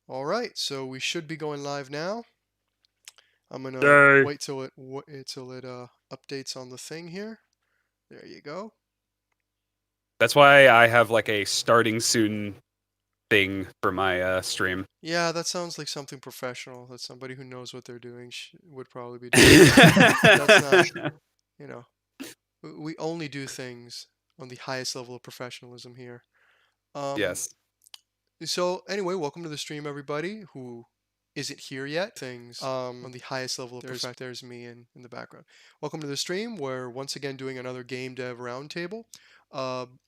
All right, so we should be going live now. I'm gonna Yay. wait till it updates on the thing here. There you go. That's why I have like a starting soon thing for my stream. Yeah, that sounds like something professional. That somebody who knows what they're doing would probably be doing. That's not, you know, we only do things on the highest level of professionalism here. Um, Yes. so anyway, welcome to the stream, everybody who isn't here yet. Things on the highest level of perfection. There's me in the background. Welcome to the stream. We're once again doing another Game Dev Roundtable.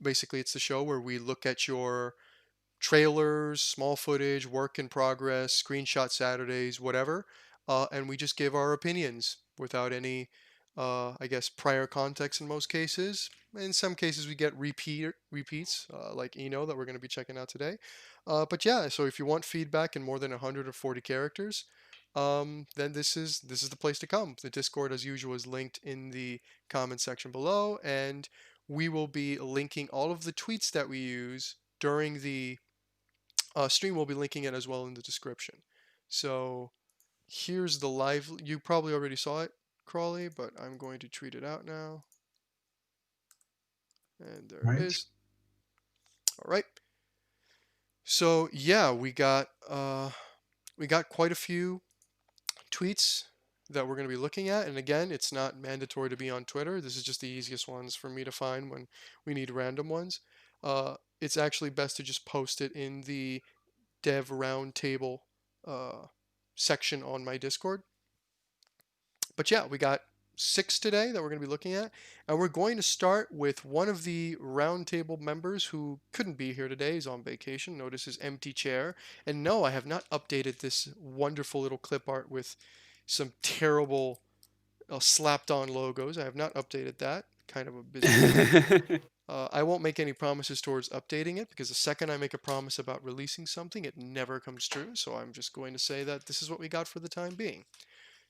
Basically, it's the show where we look at your trailers, small footage, work in progress, screenshot Saturdays, whatever, and we just give our opinions without any, I guess, prior context in most cases. In some cases, we get repeats, like Eno that we're going to be checking out today. But yeah, so if you want feedback in more than 140 characters, then this is the place to come. The Discord, as usual, is linked in the comment section below, and we will be linking all of the tweets that we use during the stream. We'll be linking it as well in the description. So here's the live. You probably already saw it, Crawly, but I'm going to tweet it out now. And there it is. All right. So yeah, we got quite a few tweets that we're going to be looking at. And again, it's not mandatory to be on Twitter. This is just the easiest ones for me to find when we need random ones. It's actually best to just post it in the Dev Roundtable section on my Discord. But yeah, we got 6 today that we're going to be looking at, and we're going to start with one of the roundtable members who couldn't be here today. He's on vacation. Notice his empty chair. And no, I have not updated this wonderful little clip art with some terrible slapped on logos. I have not updated that. Kind of a busy man. I won't make any promises towards updating it because the second I make a promise about releasing something, it never comes true. So I'm just going to say that this is what we got for the time being.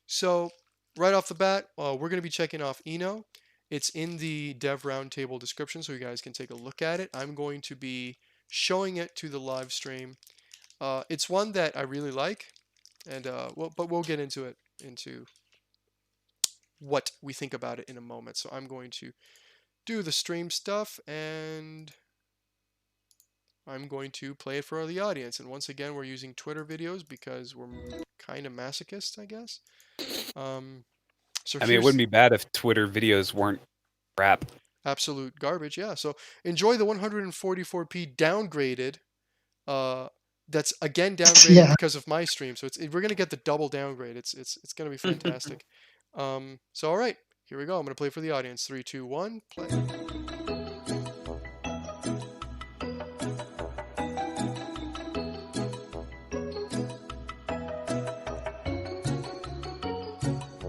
So right off the bat, we're going to be checking off Eno. It's in the Dev Roundtable description, so you guys can take a look at it. I'm going to be showing it to the live stream. It's one that I really like, and but we'll get into what we think about it in a moment. So I'm going to do the stream stuff, and I'm going to play it for the audience. And once again, we're using Twitter videos because we're kind of masochists, I guess. So I mean, it here's wouldn't be bad if Twitter videos weren't crap. absolute garbage. Yeah. So enjoy the 144p downgraded. That's again downgraded because of my stream. So we're gonna get the double downgrade. It's gonna be fantastic. So all right, here we go. I'm gonna play for the audience. 3, 2, 1, play.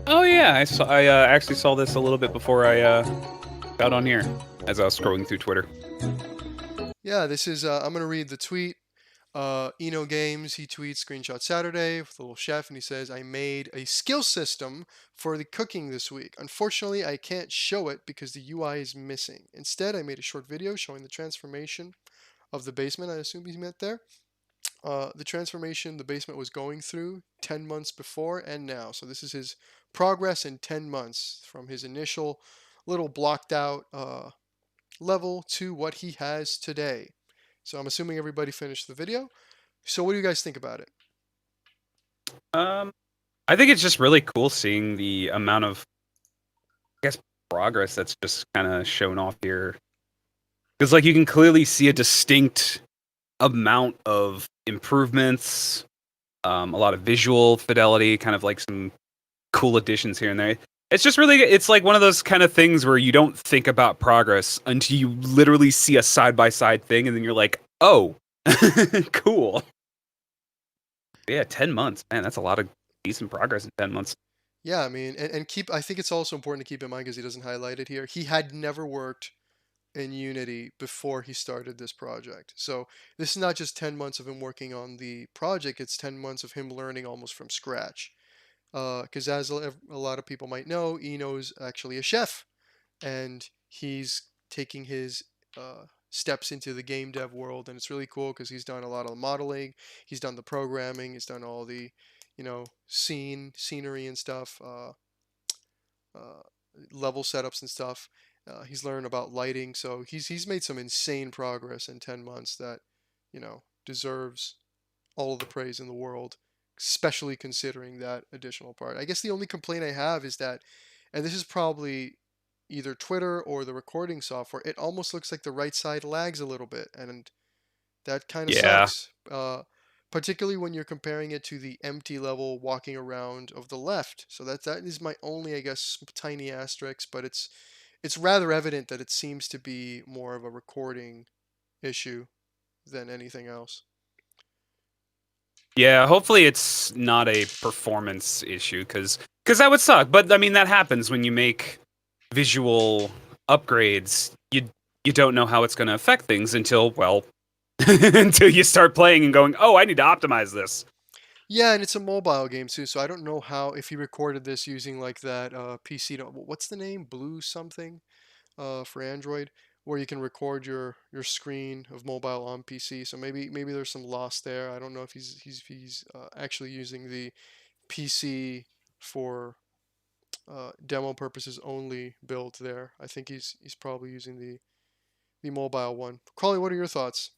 Oh yeah, I saw. I actually saw this a little bit before I got on here as I was scrolling through Twitter. Yeah, this is. I'm gonna read the tweet. Enogames, he tweets screenshot Saturday with a little chef, and he says, I made a skill system for the cooking this week. Unfortunately, I can't show it because the UI is missing. Instead, I made a short video showing the transformation of the basement, I assume he meant there. The transformation the basement was going through 10 months before and now. So this is his progress in 10 months from his initial little blocked out level to what he has today. So I'm assuming everybody finished the video. So what do you guys think about it? I think it's just really cool seeing the amount of, I guess, progress that's just kind of shown off here. Because like you can clearly see a distinct amount of improvements, a lot of visual fidelity, kind of like some cool additions here and there. It's just really, it's like one of those kind of things where you don't think about progress until you literally see a side-by-side thing, and then you're like, oh, cool. Yeah, 10 months. Man, that's a lot of decent progress in 10 months. Yeah, I mean, and I think it's also important to keep in mind because he doesn't highlight it here. He had never worked in Unity before he started this project. So this is not just 10 months of him working on the project, it's 10 months of him learning almost from scratch. Because as a lot of people might know, Eno's actually a chef, and he's taking his steps into the game dev world, and it's really cool because he's done a lot of the modeling, he's done the programming, he's done all the, scenery and stuff, uh, level setups and stuff. He's learned about lighting, so he's made some insane progress in 10 months that, deserves all of the praise in the world, especially considering that additional part. I guess the only complaint I have is that, and this is probably either Twitter or the recording software, it almost looks like the right side lags a little bit, and that kind of Yeah. sucks. Particularly when you're comparing it to the empty level walking around of the left. So that is my only, I guess, tiny asterisk, but it's rather evident that it seems to be more of a recording issue than anything else. Yeah, hopefully it's not a performance issue cuz that would suck. But I mean that happens when you make visual upgrades. You don't know how it's going to affect things until well until you start playing and going, "Oh, I need to optimize this." Yeah, and it's a mobile game too, so I don't know how if he recorded this using like that PC. What's the name? Blue something for Android, where you can record your screen of mobile on PC. So maybe there's some loss there. I don't know if he's actually using the PC for demo purposes only built there. I think he's probably using the mobile one. Crawley, what are your thoughts?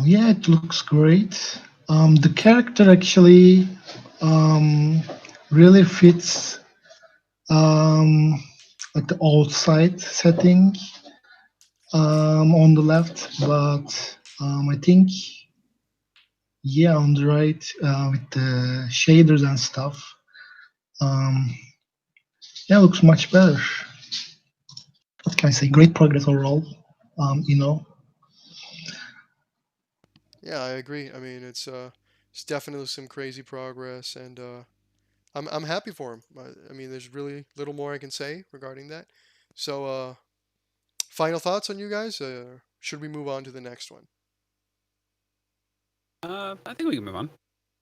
Yeah, it looks great. The character actually um, really fits um, like the old side setting on the left, but I think yeah, on the right with the shaders and stuff, um, yeah, looks much better. What can I say? Great progress overall. You know, Yeah, I agree. I mean, it's definitely some crazy progress, and I'm happy for him. I mean, there's really little more I can say regarding that. So, final thoughts on you guys? Should we move on to the next one? I think we can move on.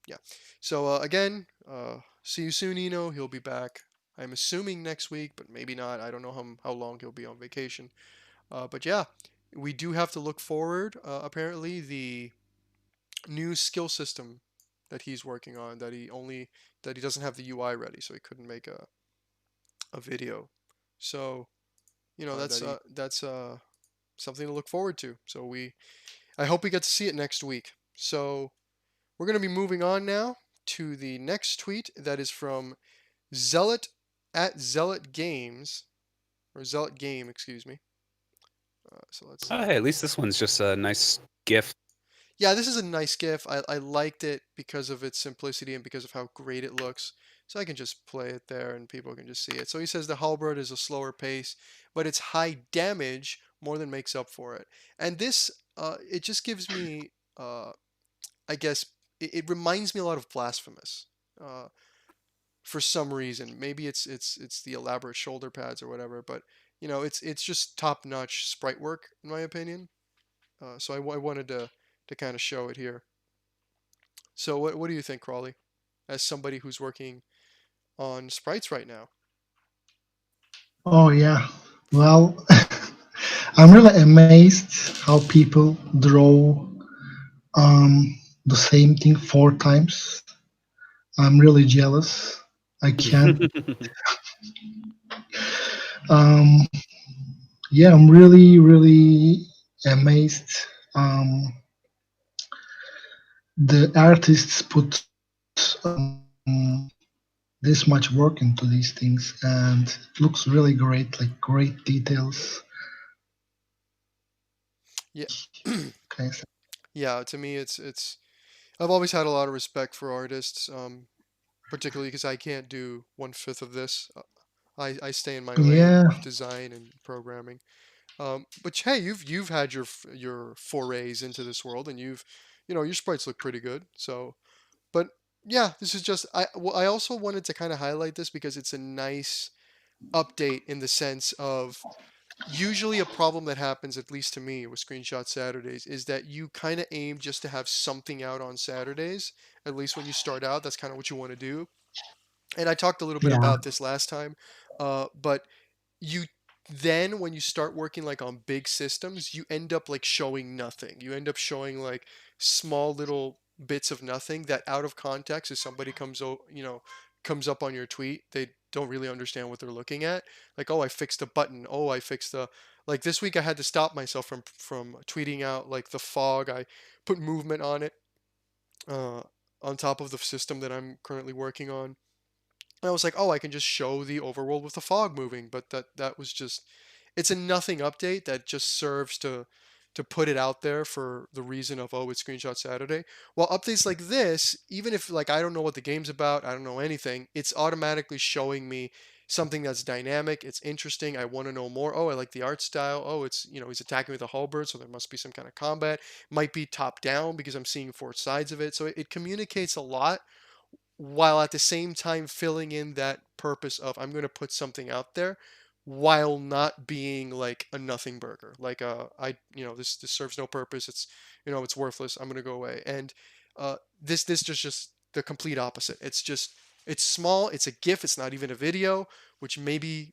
Yeah. So again, see you soon, Eno. He'll be back. I'm assuming next week, but maybe not. I don't know how long he'll be on vacation. But yeah, we do have to look forward. Apparently, the new skill system that he's working on that he doesn't have the UI ready, so he couldn't make a video. So that's something to look forward to. So I hope we get to see it next week. So we're going to be moving on now to the next tweet that is from Zealot at Zealot Games, or Zealot Game, excuse me. So let's see. Hey, at least this one's just a nice gift. Yeah, this is a nice GIF. I liked it because of its simplicity and because of how great it looks. So I can just play it there and people can just see it. So he says the halberd is a slower pace, but its high damage more than makes up for it. And this, it just gives me, I guess, it reminds me a lot of Blasphemous. Uh, for some reason, maybe it's the elaborate shoulder pads or whatever, but it's just top notch sprite work in my opinion. So I wanted to kind of show it here. So what do you think, Crawley, as somebody who's working on sprites right now? oh yeah. Well, I'm really amazed how people draw the same thing 4 times. I'm really jealous. I can't. Um, yeah, I'm really, really amazed. Um, the artists put this much work into these things, and it looks really great. Like great details. Yeah. Okay, so Yeah, to me it's I've always had a lot of respect for artists, particularly because I can't do 1/5 of this. I stay in my lane yeah, of design and programming. But hey, you've had your forays into this world, and your sprites look pretty good. So, but yeah, this is just I also wanted to kind of highlight this because it's a nice update in the sense of usually a problem that happens, at least to me, with Screenshot Saturdays is that you kind of aim just to have something out on Saturdays. At least when you start out, that's kind of what you want to do. And I talked a little bit yeah, about this last time, but you then when you start working like on big systems, you end up like showing nothing. You end up showing like small little bits of nothing that out of context, if somebody comes up on your tweet, they don't really understand what they're looking at. Like, oh, I fixed a button. Oh, I fixed a like this week I had to stop myself from tweeting out like the fog. I put movement on it uh, on top of the system that I'm currently working on. And I was like, oh, I can just show the overworld with the fog moving, but that was just it's a nothing update that just serves to put it out there for the reason of oh, it's Screenshot Saturday. While updates like this, even if like I don't know what the game's about, I don't know anything, it's automatically showing me something that's dynamic, it's interesting, I want to know more. Oh, I like the art style. Oh, it's he's attacking with a halberd, so there must be some kind of combat. Might be top down because I'm seeing four sides of it. So it communicates a lot while at the same time filling in that purpose of I'm going to put something out there while not being like a nothing burger like this serves no purpose, it's worthless, I'm going to go away. And this just the complete opposite. It's small, it's a gif, it's not even a video, which maybe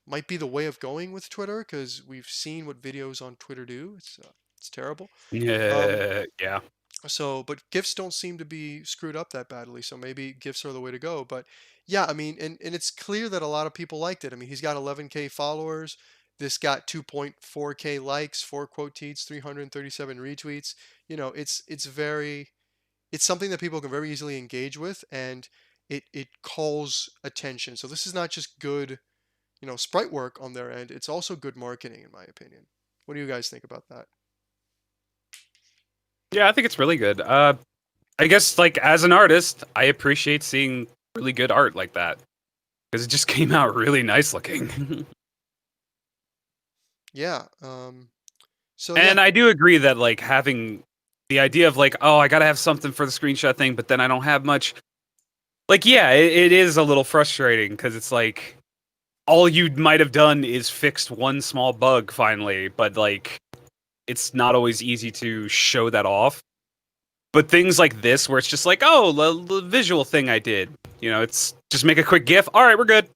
might be the way of going with Twitter because we've seen what videos on Twitter do. It's terrible. um Yeah. so, but GIFs don't seem to be screwed up that badly. So maybe GIFs are the way to go. But yeah, I mean, and it's clear that a lot of people liked it. I mean, he's got 11K followers. This got 2.4K likes, 4 quote tweets, 337 retweets. It's something that people can very easily engage with, and it calls attention. So this is not just good, sprite work on their end. It's also good marketing, in my opinion. What do you guys think about that? Yeah, I think it's really good. I guess like as an artist, I appreciate seeing really good art like that because it just came out really nice looking. Yeah. So yeah. And I do agree that like having the idea of like, oh, I gotta have something for the screenshot thing, but then I don't have much. Like, yeah, it is a little frustrating because it's like all you might have done is fixed one small bug finally, but like it's not always easy to show that off. But things like this, where it's just like, oh, the visual thing I did, it's just make a quick GIF. All right, we're good.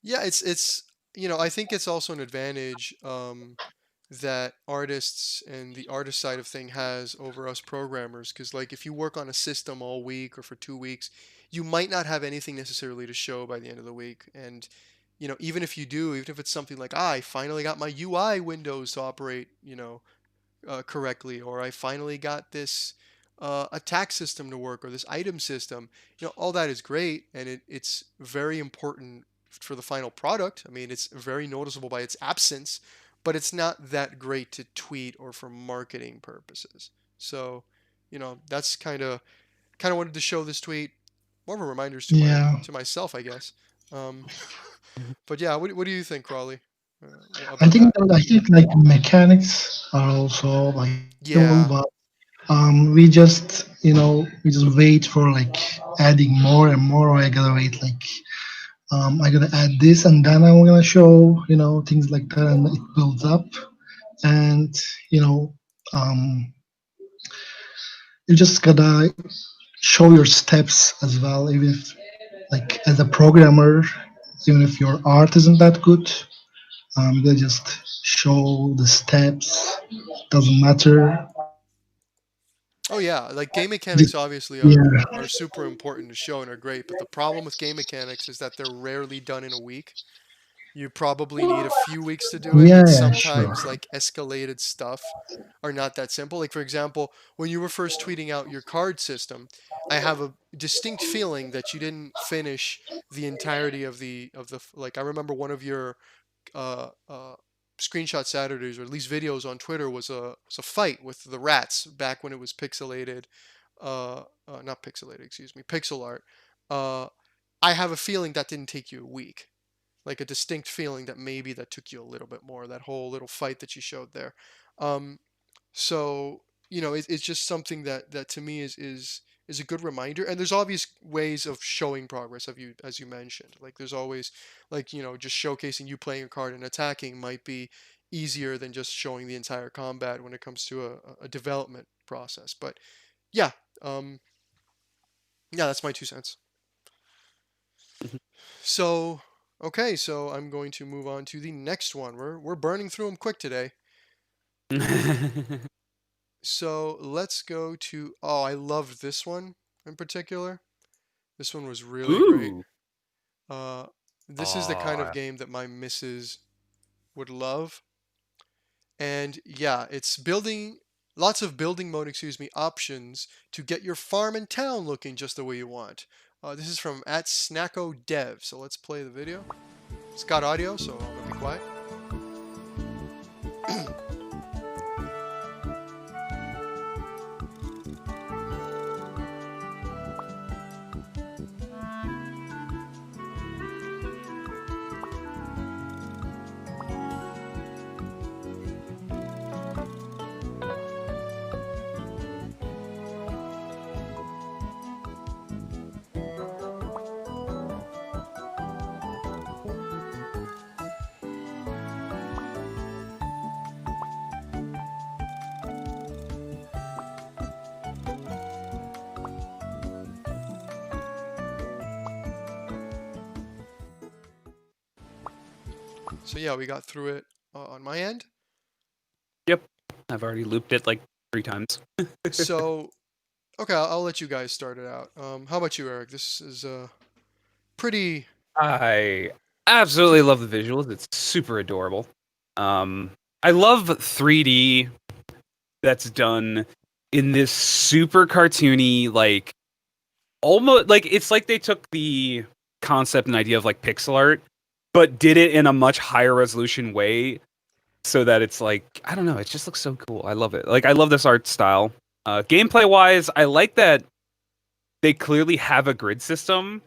Yeah, it's I think it's also an advantage that artists and the artist side of thing has over us programmers, because like if you work on a system all week or for 2 weeks, you might not have anything necessarily to show by the end of the week. And even if you do, even if it's something like I finally got my UI windows to operate correctly, or I finally got this attack system to work, or this item system. All that is great, and it's very important for the final product. I mean, it's very noticeable by its absence, but it's not that great to tweet or for marketing purposes. So, that's kind of wanted to show this tweet. More of a reminders to my Yeah. to myself, I guess. Um, but yeah, what do you think, Crawley, I about think that? like mechanics are also like cool, Yeah. but we just wait for like adding more and more. I gotta wait like I gotta add this and then I'm gonna show things like that, and it builds up. And you know um, you just gotta show your steps as well, even if like as a programmer, even if your art isn't that good, they just show the steps. Doesn't matter. Oh yeah, like game Just, mechanics obviously are yeah, are super important to show and are great, but the problem with game mechanics is that they're rarely done in a week. You probably need a few weeks to do it, yeah, and yeah, sure. sometimes like escalated stuff are not that simple. Like for example, when you were first tweeting out your card system, I have a distinct feeling that you didn't finish the entirety of the like I remember one of your uh, uh, screenshot Saturdays, or at least videos on Twitter, was a fight with the rats back when it was pixelated, not pixelated, excuse me, pixel art. Uh, I have a feeling that didn't take you a week, like a distinct feeling that maybe that took you a little bit more. That whole little fight that you showed there. Um, so it's just something that to me is a good reminder. And there's obvious ways of showing progress, as you mentioned. Like there's always like just showcasing you playing a card and attacking might be easier than just showing the entire combat when it comes to a development process. But yeah, um, yeah, that's my 2 cents. So Okay, so I'm going to move on to the next one. We're burning through them quick today. So let's go to. Oh, I loved this one in particular. This one was really great. Ooh. Uh, this is the kind of Oh, game that my missus would love. And yeah, it's building lots of building mode, excuse me, options to get your farm and town looking just the way you want. This is from at Snackodev. So let's play the video. It's got audio, so I'm gonna be quiet. So yeah, we got through it on my end. yep. I've already looped it like 3 times. So okay, I'll let you guys start it out. How about you, Eric? This is pretty. I absolutely love the visuals. It's super adorable. I love 3D that's done in this super cartoony, like almost like it's like they took the concept and idea of like pixel art, but did it in a much higher resolution way so that it's like I don't know, it just looks so cool. I love it. Like I love this art style. Gameplay wise, I like that they clearly have a grid system,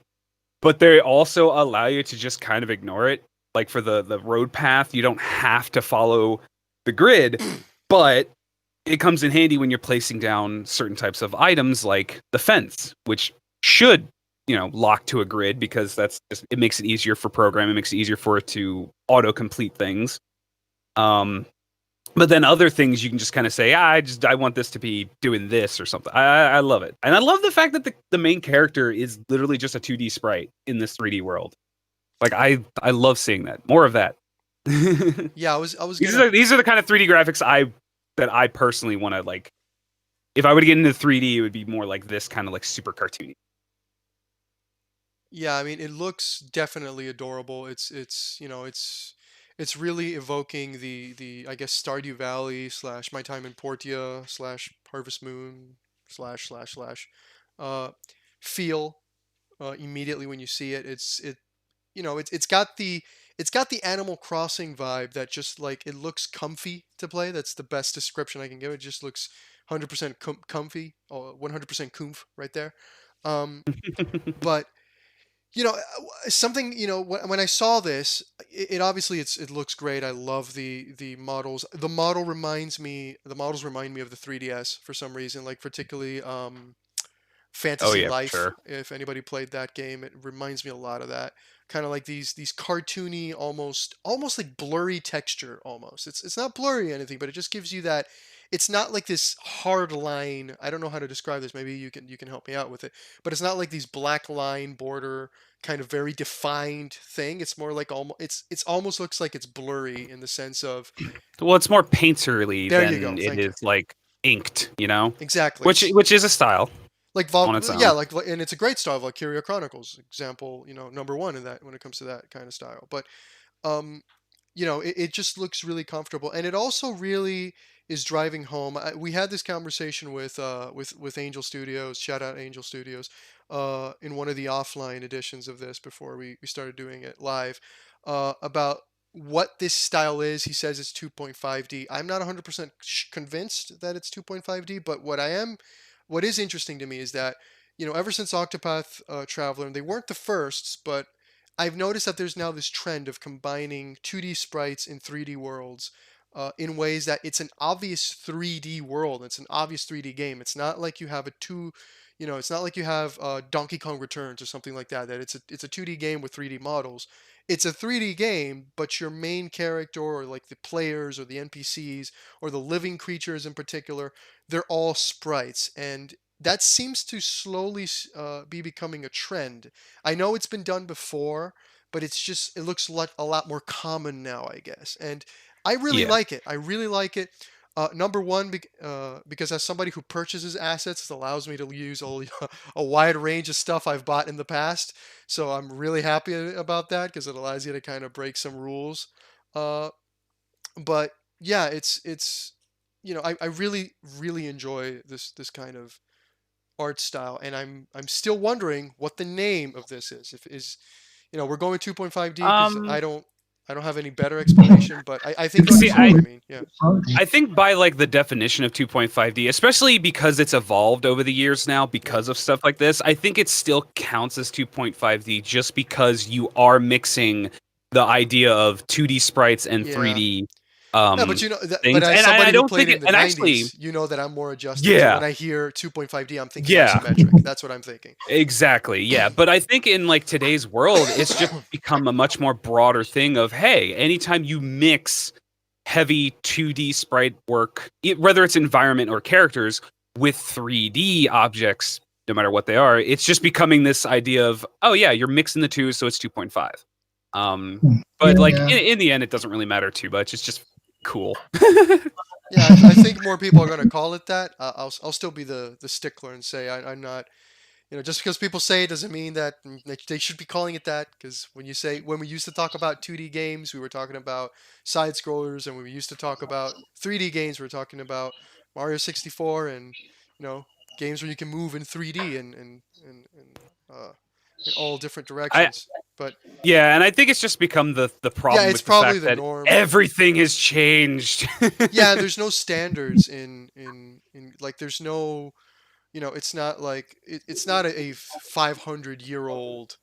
but they also allow you to just kind of ignore it. Like for the road path, you don't have to follow the grid, but it comes in handy when you're placing down certain types of items like the fence, which should, lock to a grid because that's just, it makes it easier for programming, it makes it easier for it to auto complete things. But then other things you can just kind of say, I want this to be doing this or something. I love it. And I love the fact that the main character is literally just a 2D sprite in this 3D world. Like I love seeing that. More of that. Yeah, I was These are the kind of 3D graphics that I personally want to like. If I were to get into 3D, it would be more like this kind of like super cartoony. Yeah, I mean, it looks definitely adorable. It's really evoking the I guess Stardew Valley slash My Time in Portia slash Harvest Moon slash uh, feel immediately when you see it. It's got the Animal Crossing vibe that just like it looks comfy to play. That's the best description I can give. It just looks 100% comfy, or 100% comf right there. Um, but something when I saw this, it obviously it looks great. I love the models. The models remind me of the 3DS for some reason, like particularly Oh Fantasy yeah, for Life. sure. If anybody played that game, it reminds me a lot of that. Kind of like these cartoony, almost like blurry texture. Almost, it's not blurry or anything, but it just gives you that. It's not like this hard line. I don't know how to describe this. Maybe you can help me out with it. But it's not like these black line border kind of very defined thing. It's more like it's almost looks like it's blurry in the sense of Well, it's more painterly there you go. than it Thank you. is like inked, you know, Exactly. which is a style Like on its yeah, own. and it's a great style, Valkyria Chronicles example, number one in that when it comes to that kind of style. But um, it just looks really comfortable, and it also really is driving home. We had this conversation with Angel Studios, shout out Angel Studios, in one of the offline editions of this before we started doing it live, about what this style is. He says it's 2.5D. I'm not 100% convinced that it's 2.5D, but what is interesting to me is that, ever since Octopath Traveler, and they weren't the firsts, but I've noticed that there's now this trend of combining 2D sprites in 3D worlds in ways that it's an obvious 3D world. It's an obvious 3D game. It's not like you have it's not like you have Donkey Kong Returns or something like that. That it's a 2D game with 3D models. It's a 3D game, but your main character or like the players or the NPCs or the living creatures in particular, they're all sprites, and that seems to slowly be becoming a trend. I know it's been done before, but it looks a lot more common now, I guess. And I really Yeah. like it. I really like it. Number one, because as somebody who purchases assets, it allows me to use a wide range of stuff I've bought in the past. So I'm really happy about that because it allows you to kind of break some rules. Uh, but yeah, it's I really really enjoy this kind of art style, and I'm still wondering what the name of this is. If is we're going 2.5D because Um. I don't have any better explanation, but I think you It's See, understand cool. what I I mean. Yeah. I think by like the definition of 2.5D, especially because it's evolved over the years now Yeah. because of stuff like this, I think it still counts as 2.5D just because you are mixing the idea of 2D sprites and Yeah. 3D Yeah, but um but things. as And I somebody who don't played think in it, the and actually, 90s, you know that I'm more adjusted to when yeah. I hear 2.5D, I'm thinking Yeah. isometric. That's what I'm thinking. Exactly. Yeah. But I think in like today's world, it's just become a much more broader thing of, hey, anytime you mix heavy 2D sprite work, whether it's environment or characters, with 3D objects, no matter what they are, it's just becoming this idea of, oh yeah, you're mixing the two, so it's 2.5. Um, but like Yeah. in the end, it doesn't really matter too much. It's just cool. Yeah, I think more people are going to call it that. I'll still be the stickler and say I'm not. Just because people say it doesn't mean that they should be calling it that. Because when we used to talk about 2D games, we were talking about side scrollers, and when we used to talk about 3D games, we were talking about Mario 64 and you know games where you can move in 3D uh, in all different I directions. But Yeah, and I think it's just become the yeah, problem it's with the probably fact the that norm. everything has changed. Yeah, and there's no standards in like there's no it's not like it's not a 500-year-old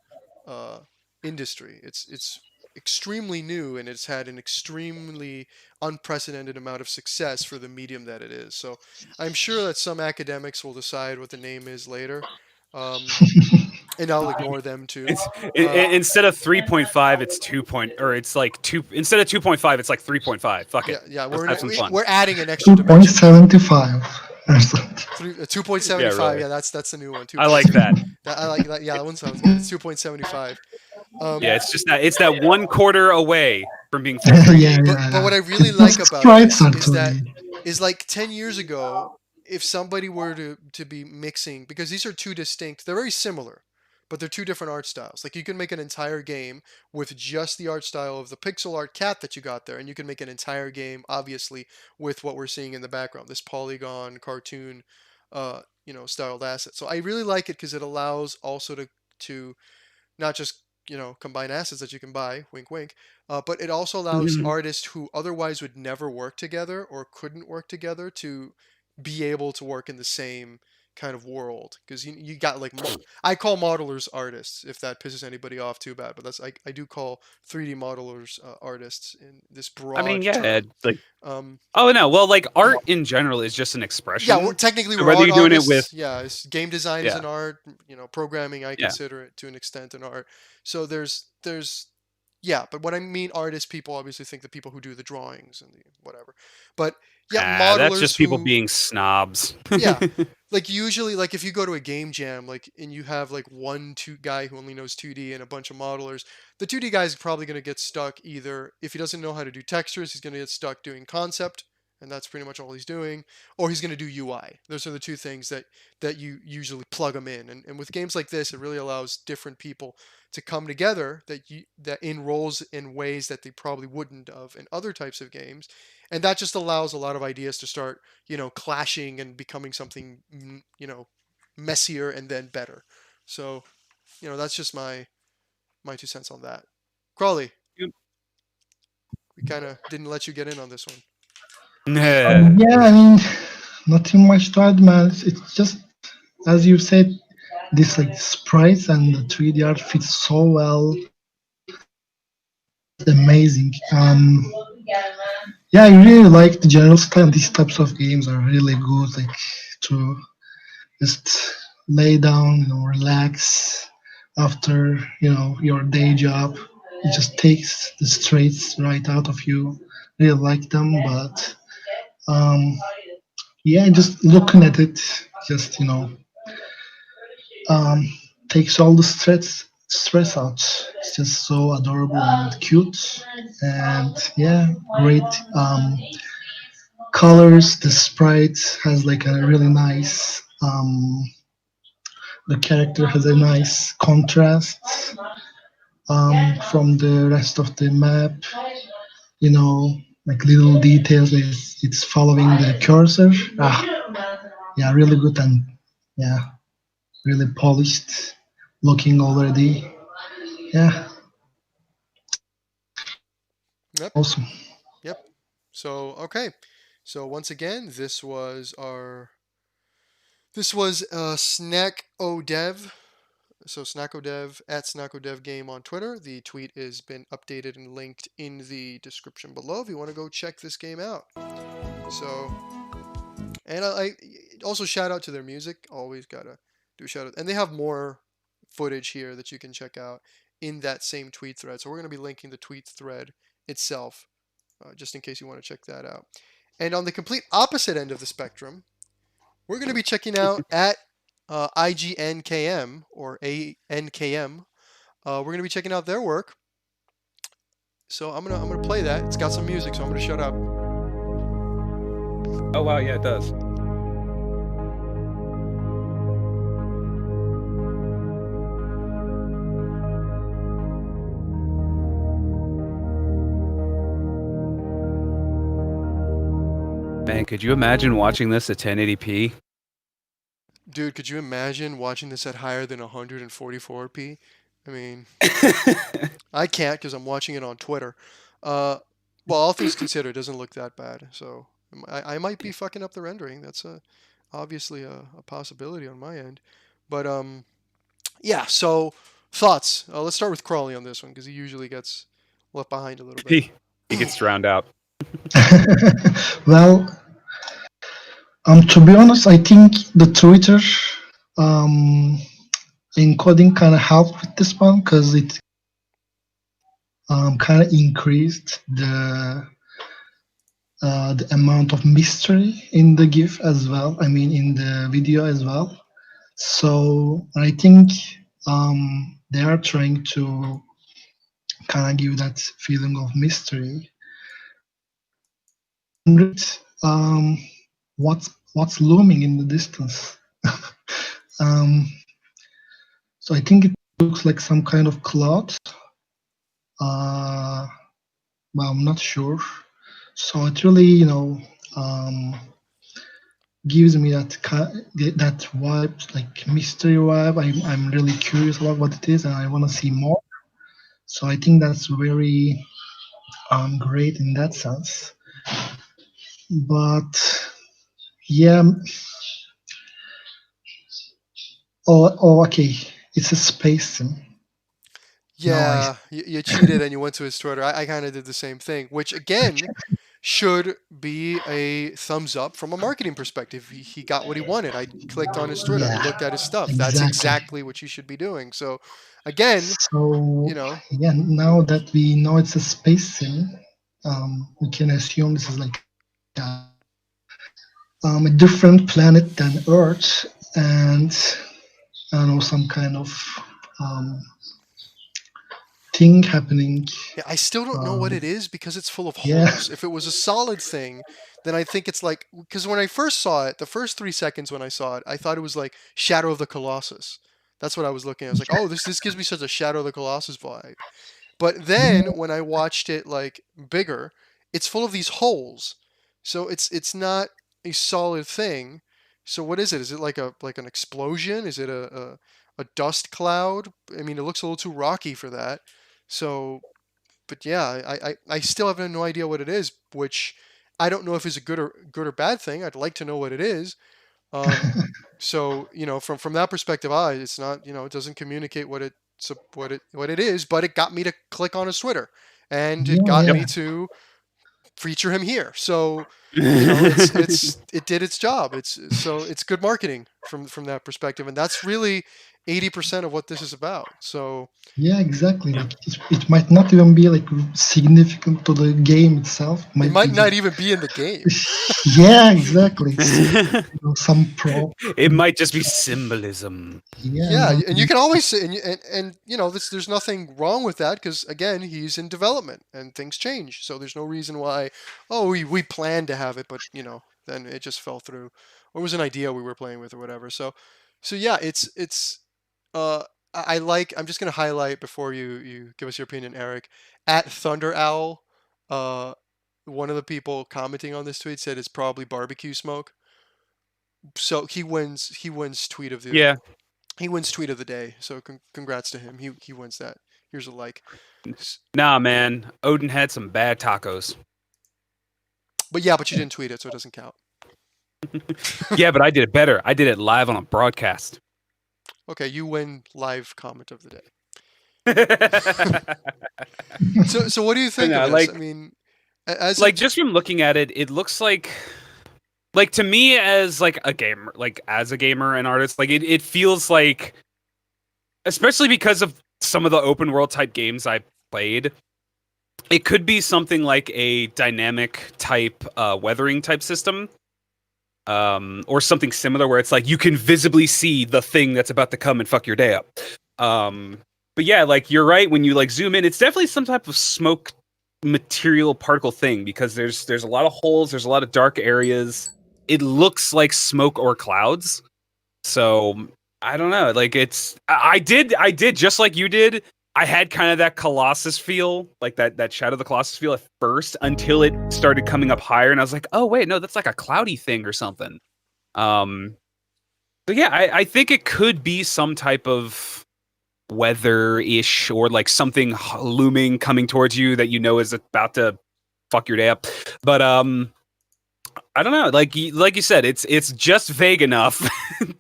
uh, industry. It's extremely new, and it's had an extremely unprecedented amount of success for the medium that it is. So I'm sure that some academics will decide what the name is later, um, and I'll ignore them too. Uh, Instead of 3.5, it's 2 point, or it's like 2 instead of 2.5, it's like 3.5. Fuck yeah, it. yeah, Let's have some fun. we're adding an extra dimension. 2.75 or something. Yeah, 2.75. really. Yeah, that's the new one. I like 2.7. that. That I like that. Yeah, that one sounds good. It's 2.75. Yeah, Um, it's that 1/4 away from being full Yeah, 3D. but what yeah. I really It's like just about sprites this actually. is like 10 years ago, if somebody were to be mixing, because these are two distinct, they're very similar, but they're two different art styles. Like you can make an entire game with just the art style of the pixel art cat that you got there, and you can make an entire game, obviously, with what we're seeing in the background, this polygon cartoon, styled asset. So I really like it because it allows also to not just combine assets that you can buy, wink wink, but it also allows artists who otherwise would never work together or couldn't work together to be able to work in the same kind of world. Because you got like I call modelers artists, if that pisses anybody off too bad, but I do call 3D modelers artists in this I mean, broad yeah, term. like, um, oh no, well, like art in general is just an yeah, expression. technically So we're whether art you're doing it with, artists. Yeah, game design is yeah, an art. Programming, I yeah, consider it to an extent an art. So there's yeah, but when I mean artists, people obviously think the people who do the drawings and the whatever. But yeah, that's modelers just people who being snobs. yeah, like usually like if you go to a game jam like and you have like one two guy who only knows 2D and a bunch of modelers, the 2D guy is probably going to get stuck either if he doesn't know how to do textures, he's going to get stuck doing concept, and that's pretty much all he's doing, or he's going to do UI. Those are the two things that you usually plug them in. And with games like this, it really allows different people to come together that in roles in ways that they probably wouldn't have in other types of games, and that just allows a lot of ideas to start clashing and becoming something messier and then better. So that's just my 2 cents on that. Crawley, we kind of didn't let you get in on this one. Yeah, I mean, nothing much to add, man. It's just as you said, this like sprites and the 3D art fits so well. It's amazing. Yeah, I really like the general style. These types of games are really good, like to just lay down, relax after your day job. It just takes the stress right out of you. Really like them, but um, yeah, just looking at it, just um, takes all the stress out. It's just so adorable and cute, and yeah, great colors. The sprite has like a really nice. The character has a nice contrast from the rest of the map. You know, like little details. It's following the cursor. Yeah, really good and yeah, really polished looking already. Yeah, Yep. awesome. Yep. So okay. So once again, this was Snackodev. So Snackodev at Snackodev Game on Twitter. The tweet has been updated and linked in the description below if you want to go check this game out. So, and I also shout out to their music. Always gotta do shout out, and they have more footage here that you can check out in that same tweet thread. So we're gonna be linking the tweet thread itself, just in case you want to check that out. And on the complete opposite end of the spectrum, we're going to be checking out at IGNKM or ANKM. We're going to be checking out their work. So I'm gonna play that. It's got some music, so I'm gonna shut up. Oh wow, yeah, it does. Man, could you imagine watching this at 1080p? Dude, could you imagine watching this at higher than 144p? I mean, I can't because I'm watching it on Twitter. Well, all things considered, it doesn't look that bad. So I might be fucking up the rendering. That's obviously a possibility on my end. But yeah. So thoughts. Let's start with Crawley on this one because he usually gets left behind a little bit. He gets drowned out. Well, to be honest, I think the Twitter encoding kind of helped with this one because it kind of increased the amount of mystery in the GIF as well. I mean, in the video as well. So I think they are trying to kind of give that feeling of mystery. Um, what's looming in the distance? So I think it looks like some kind of cloud. Well, I'm not sure. So it really, gives me that vibe, like mystery vibe. I'm really curious about what it is, and I want to see more. So I think that's very great in that sense. But yeah. Oh, okay. It's a space sim. Yeah, you cheated and you went to his Twitter. I kind of did the same thing, which again should be a thumbs up from a marketing perspective. He got what he wanted. I clicked on his Twitter. I Yeah, looked at his stuff. That's exactly what you should be doing. So again, So yeah, now that we know it's a space sim, we can assume this is like a different planet than Earth, and I don't know, some kind of thing happening. yeah, I still don't know what it is because it's full of yeah. holes. If it was a solid thing, then I think it's like, because when I first saw it, the first 3 seconds when I saw it, I thought it was like Shadow of the Colossus. That's what I was looking at. I was like, oh, this gives me such a Shadow of the Colossus vibe. But then when I watched it like bigger, it's full of these holes. So it's not a solid thing. So what is it? Is it like an explosion? Is it a dust cloud? I mean, it looks a little too rocky for that. So, but yeah, I still have no idea what it is, which I don't know if it's a good or bad thing. I'd like to know what it is. So from that perspective, it's not, it doesn't communicate what it is, but it got me to click on his Twitter, and it got me to feature him here. So it did its job. It's good marketing from that perspective, and that's really 80% of what this is about. So Yeah, exactly. Like it might not even be like significant to the game itself. It it might be might not just even be in the game. yeah, exactly. It's some pro. It might just be symbolism. Yeah, and Yeah, then and you can always say, and there's nothing wrong with that because again, he's in development and things change. So there's no reason why, oh, we planned to have it, but then it just fell through, or it was an idea we were playing with or whatever. So yeah, it's uh, I like. I'm just gonna highlight before you give us your opinion, Eric. At Thunder Owl, uh, one of the people commenting on this tweet said it's probably barbecue smoke. So he wins. Yeah. He wins tweet of the day. So congrats to him. He wins that. Here's a like. Nah, man. Odin had some bad tacos. But yeah, but you didn't tweet it, so it doesn't count. Yeah, but I did it better. I did it live on a broadcast. Okay, you win live comment of the day. But So what do you think of no, this? I mean, as like just from looking at it, it looks like to me as like a gamer, like as a gamer and artist, like it feels like, especially because of some of the open world type games I played, it could be something like a dynamic type weathering type system, or something similar where it's like you can visibly see the thing that's about to come and fuck your day up. But yeah, like you're right, when you like zoom in, it's definitely some type of smoke material particle thing, because there's a lot of holes, there's a lot of dark areas. It looks like smoke or clouds. So I don't know. Like I did just like you did. I had kind of that Colossus feel, like that Shadow of the Colossus feel at first, until it started coming up higher, and I was like, oh wait, no, that's like a cloudy thing or something. Um, but yeah, I think it could be some type of weather-ish, or like something looming coming towards you that is about to fuck your day up. But I don't know. Like you said, it's just vague enough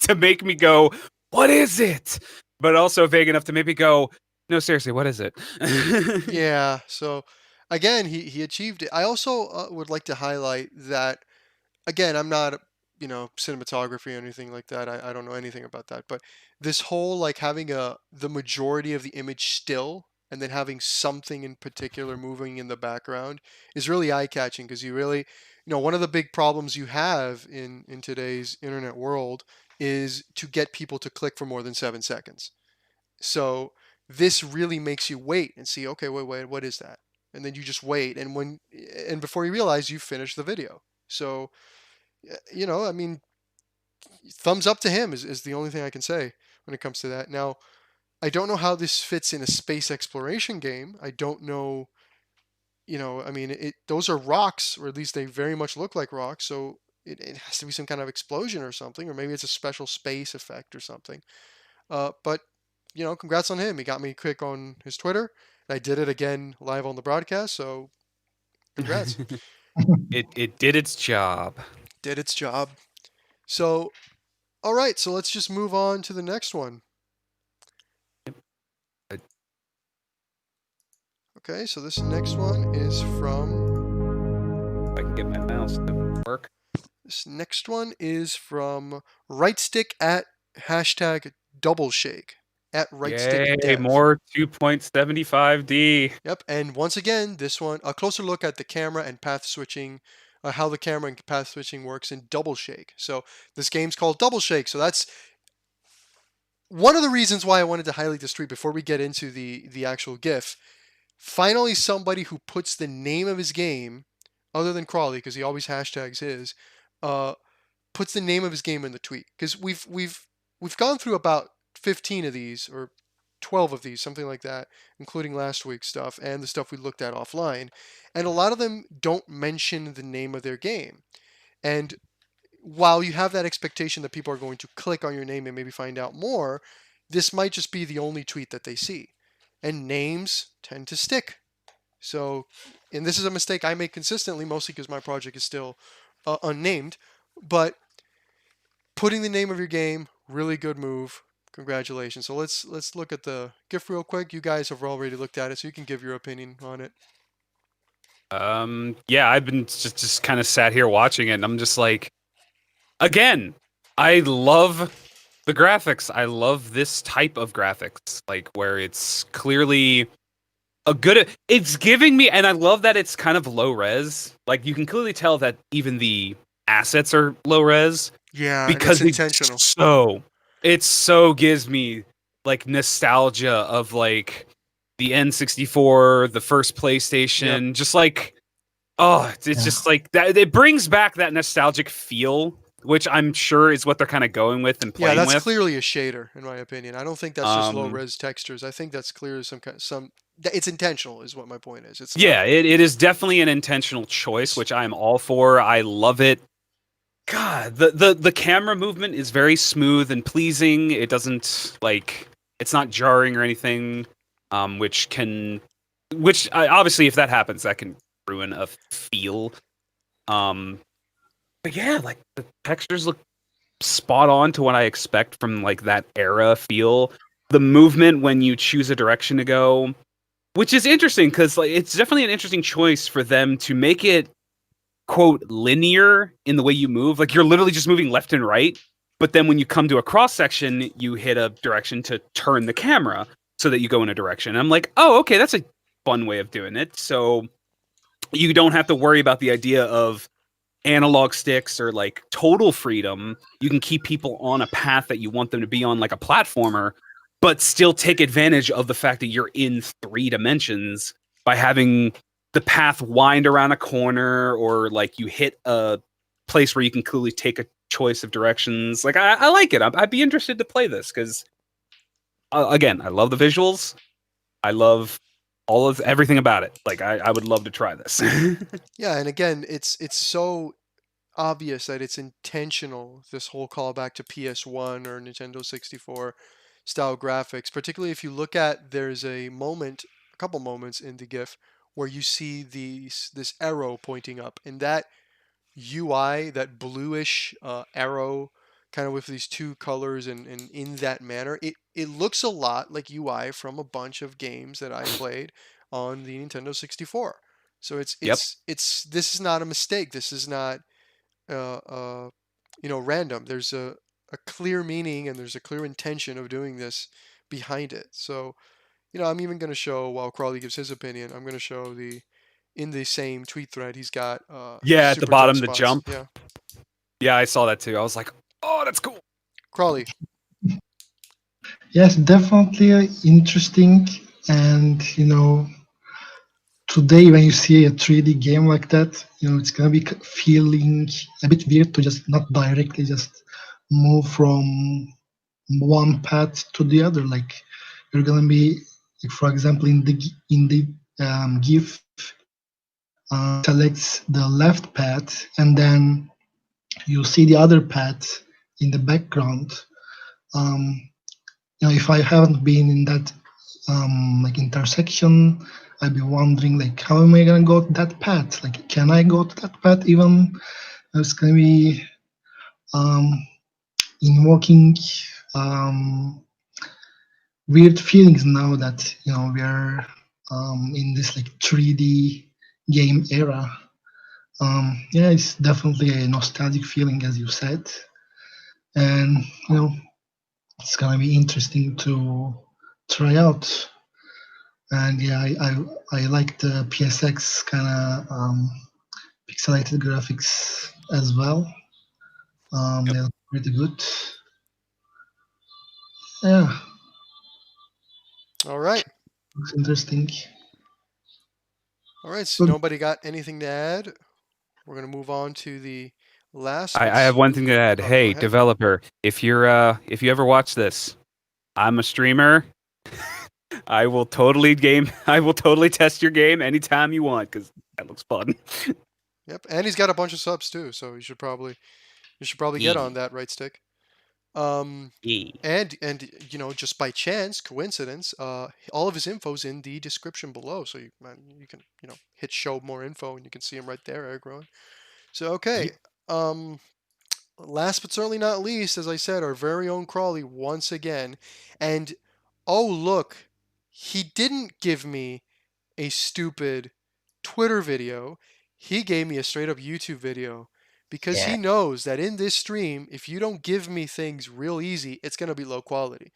to make me go, "What is it?" But also vague enough to make me go, "No, seriously, what is it?" yeah, so again, he achieved it. I also would like to highlight that again, I'm not, cinematography or anything like that. I don't know anything about that. But this whole like having the majority of the image still and then having something in particular moving in the background is really eye-catching because you really, one of the big problems you have in today's internet world is to get people to click for more than 7 seconds. So this really makes you wait and see, okay, wait, what is that? And then you just wait, and before you realize you've finished the video. So I mean, thumbs up to him is the only thing I can say when it comes to that. Now, I don't know how this fits in a space exploration game. I don't know, I mean, those are rocks, or at least they very much look like rocks. So it has to be some kind of explosion or something, or maybe it's a special space effect or something. But congrats on him. He got me quick on his Twitter. And I did it again live on the broadcast. So congrats. it did its job. Did its job. So all right, so let's just move on to the next one. Okay, so this next one is from. If I can get my mouse to work. This next one is from Rightstick at hashtag DoubleShake at Rightstick Yay, Dev. more 2.75D. Yep, and once again, this one a closer look at the camera and path switching, how the camera and path switching works in DoubleShake. So this game's called DoubleShake. So that's one of the reasons why I wanted to highlight this tweet before we get into the actual GIF. Finally, somebody who puts the name of his game, other than Crawly, because he always hashtags his, puts the name of his game in the tweet. Because we've gone through about 15 of these or 12 of these, something like that, including last week's stuff and the stuff we looked at offline. And a lot of them don't mention the name of their game. And while you have that expectation that people are going to click on your name and maybe find out more, this might just be the only tweet that they see. And names tend to stick. So, and this is a mistake I make consistently, mostly because my project is still unnamed. But putting the name of your game, really good move. Congratulations. So let's look at the GIF real quick. You guys have already looked at it, so you can give your opinion on it. Yeah, I've been just kind of sat here watching it, and I'm just like, again, I love the graphics. I love this type of graphics, like where it's clearly a good. It's giving me, and I love that it's kind of low res. Like you can clearly tell that even the assets are low res Yeah, and it's because intentional. it so gives me like nostalgia of like the N64, the first Yep. PlayStation, just like oh, it's Yeah. just like that. It brings back that nostalgic feel, which I'm sure is what they're kind of going with and Yeah, playing that's with. clearly a shader, in my opinion. I don't think that's just low Um, res textures. I think that's clearly some. It's intentional, is what my point is. It's not. yeah, it is definitely an intentional choice, It's which I'm all for. I love it. God, the camera movement is very smooth and pleasing. It doesn't like it's not jarring or anything, which can, obviously if that happens, that can ruin a feel. Um, but yeah, like the textures look spot on to what I expect from like that era feel. The movement when you choose a direction to go, which is interesting because like it's definitely an interesting choice for them to make it quote linear in the way you move. Like you're literally just moving left and right, but then when you come to a cross section, you hit a direction to turn the camera so that you go in a direction. And I'm like, oh, okay, that's a fun way of doing it. So you don't have to worry about the idea of analog sticks or like total freedom. You can keep people on a path that you want them to be on, like a platformer, but still take advantage of the fact that you're in 3 dimensions by having the path wind around a corner or like you hit a place where you can clearly take a choice of directions. Like I like it. I'd be interested to play this because again, I love the visuals. I love all of everything about it. Like I would love to try this. yeah, and again, it's so obvious that it's intentional. This whole callback to PS1 or Nintendo 64 style graphics, particularly if you look at there's a moment, a couple moments in the GIF where you see this arrow pointing up, and that UI, that bluish arrow, kind of with these two colors and in that manner, it looks a lot like UI from a bunch of games that I played on the Nintendo 64. So Yep. it's this is not a mistake. This is not uh, uh, random. There's a clear meaning and there's a clear intention of doing this behind it. So I'm even going to show, while Crawley gives his opinion, I'm going to show in the same tweet thread, he's got Yeah, at the super jump bottom, the spots. jump. Yeah. Yeah, I saw that too. I was like, oh, that's cool. Crawley. Yes, definitely interesting. And today when you see a 3D game like that, it's gonna be feeling a bit weird to just not directly just move from one path to the other. Like you're gonna be, like, for example, in the GIF, selects the left path, and then you see the other path in the background. Um, if I haven't been in that like intersection, I'd be wondering like how am I gonna go to that path? Like can I go to that path even? It's gonna be um, invoking um, weird feelings now that we are in this like 3D game era. Yeah, it's definitely a nostalgic feeling, as you said, and it's gonna be interesting to try out. And yeah, I like the PSX kind of pixelated graphics as well. Yep. They look pretty good. Yeah, All right. looks interesting. All right. So Good. nobody got anything to add? We're going to move on to the last, I have one thing to add. oh, go Hey, ahead. developer, if you ever watch this, I'm a streamer. I will totally I will totally test your game anytime you want because that looks fun. Yep. And he's got a bunch of subs too, so you should probably get Yeah. on that, Rightstick. Um, Yeah. and just by chance, coincidence, all of his info's in the description below, so you can hit show more info and you can see him right there, Eric Rowan. So okay, Yep. um, last but certainly not least, as I said, our very own Crawley once again, and oh look, he didn't give me a stupid Twitter video. He gave me a straight up YouTube video because Yeah. he knows that in this stream, if you don't give me things real easy, it's going to be low quality.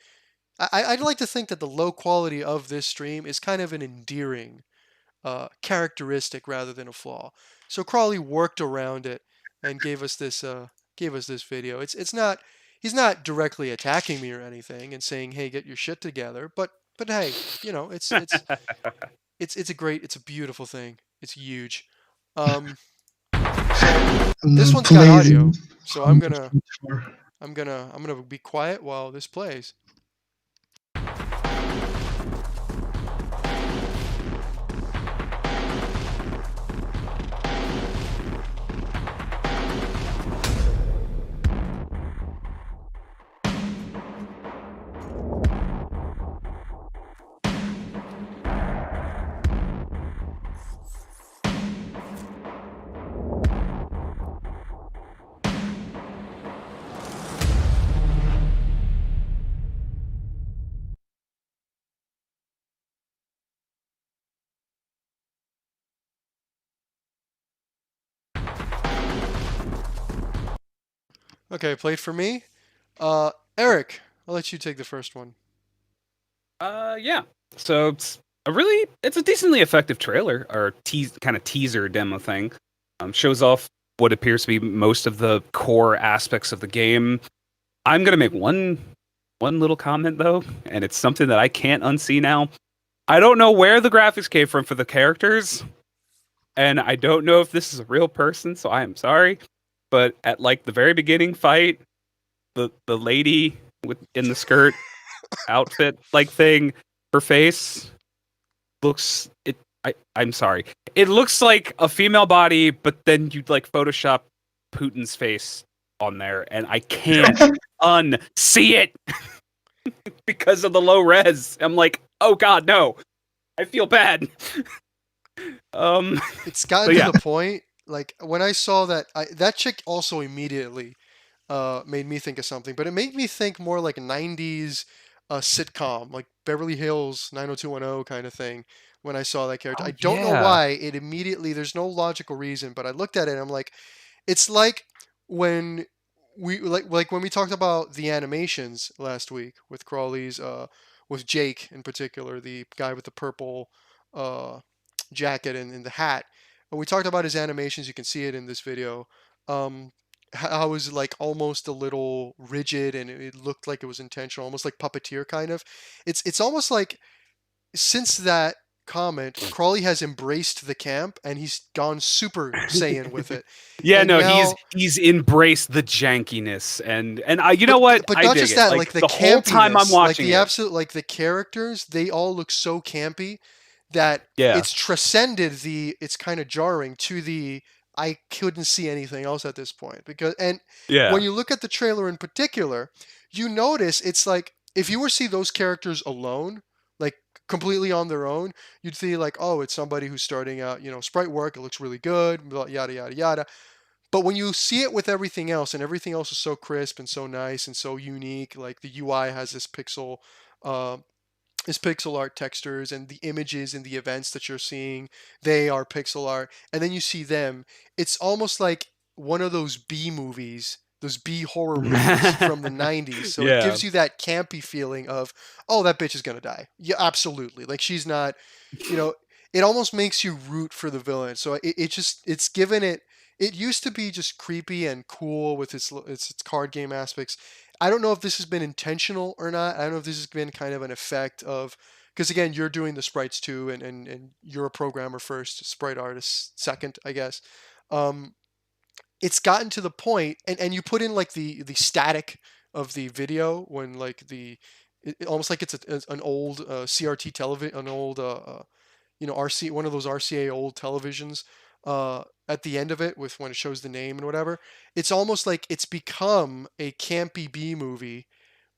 I'd like to think that the low quality of this stream is kind of an endearing characteristic rather than a flaw. So Crawly worked around it and gave us this video. It's not, he's not directly attacking me or anything and saying, "Hey, get your shit together." But hey, you know, it's a great, it's a beautiful thing. It's huge. So And this then one's got plays in audio. So I'm gonna 144. I'm gonna be quiet while this plays. Okay, played for me. Eric, I'll let you take the first one. Yeah. So it's a decently effective trailer or kind of teaser demo thing. Shows off what appears to be most of the core aspects of the game. I'm gonna make one little comment though, and it's something that I can't unsee now. I don't know where the graphics came from for the characters, and I don't know if this is a real person, so I am sorry. But at like the very beginning fight, the lady in the skirt outfit like thing, her face looks I'm sorry. It looks like a female body, but then you'd like Photoshop Putin's face on there, and I can't unsee it because of the low res. I'm like, oh god, no. I feel bad. It's gotten to the point, like when I saw that, that chick also immediately made me think of something, but it made me think more like a 90s sitcom, like Beverly Hills 90210 kind of thing when I saw that character. Oh, I don't know yeah. why it immediately, there's no logical reason, but I looked at it and I'm like, it's like when like when we talked about the animations last week with Crawly's with Jake in particular, the guy with the purple uh jacket and the hat. And we talked about his animations, you can see it in this video. How it was like almost a little rigid and it looked like it was intentional, almost like puppeteer kind of. It's almost like since that comment, Crawly has embraced the camp and he's gone Super Saiyan with it. Yeah, And no, now, he's embraced the jankiness and I, you know what? but I not dig just it. that, Like like the the whole time I'm campiness, like watching the it. absolute, like the characters, they all look so campy that Yeah. it's transcended the, it's kind of jarring to the, I couldn't see anything else at this point. Because, and Yeah. when you look at the trailer in particular, you notice it's like, if you were to see those characters alone, like completely on their own, you'd see like, oh, it's somebody who's starting out, you know, sprite work, it looks really good, yada, yada, yada. But when you see it with everything else, and everything else is so crisp and so nice and so unique, like the UI has uh, this pixel art textures, and the images and the events that you're seeing, they are pixel art. And then you see them, it's almost like one of those B movies, those B horror movies from the 90s. So it Yeah. gives you that campy feeling of, oh, that bitch is gonna die. Yeah, absolutely. Like she's not, you know, it almost makes you root for the villain. So it just, it's given it, it used to be just creepy and cool with its card game aspects. I don't know if this has been intentional or not. I don't know if this has been kind of an effect of, because again, you're doing the sprites too, and you're a programmer first, sprite artist second, I guess. Um, it's gotten to the point, and you put in like the static of the video when like almost like it's an old CRT television, an old you know, RC, one of those RCA old televisions at the end of it with when it shows the name and whatever. It's almost like it's become a campy B movie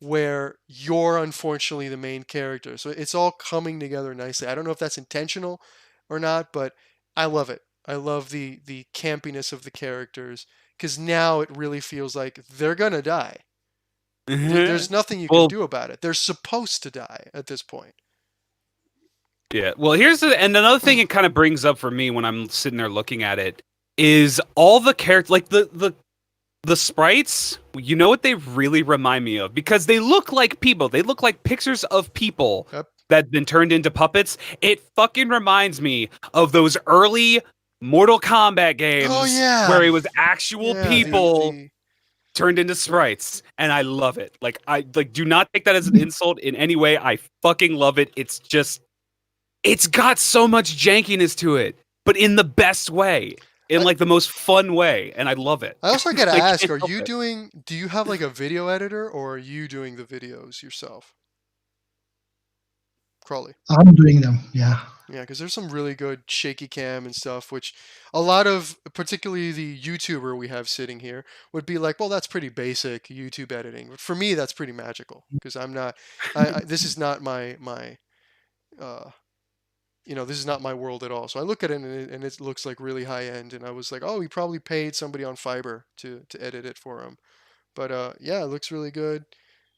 where you're unfortunately the main character. So it's all coming together nicely. I don't know if that's intentional or not, but I love it. I love the campiness of the characters because now it really feels like they're gonna die. There's nothing you can Well, do about it. They're supposed to die at this point. Yeah. Well, and another thing it kind of brings up for me when I'm sitting there looking at it is all the characters, like the sprites. You know what they really remind me of, because they look like people. They look like pictures of people Yep. that've been turned into puppets. It fucking reminds me of those early Mortal Kombat Oh games yeah, where it was actual yeah. people The turned into sprites, and I love it. Like, I like, do not take that as an insult in any way. I fucking love it. It's got so much jankiness to it, but in the best way, in I, like the most fun way, and I love it. I also gotta I ask: can't Are help you it. doing? Do you have like a video editor, or are you doing the videos yourself, Crawly? I'm doing them. Yeah. Yeah, because there's some really good shaky cam and stuff, which a lot of, particularly the YouTuber we have sitting here, would be like, well, that's pretty basic YouTube editing. But for me, that's pretty magical because I'm not. This is not my. Uh, this is not my world at all. So I look at it and it looks like really high end, and I was like, oh, he probably paid somebody on Fiverr to edit it for him. But yeah, it looks really good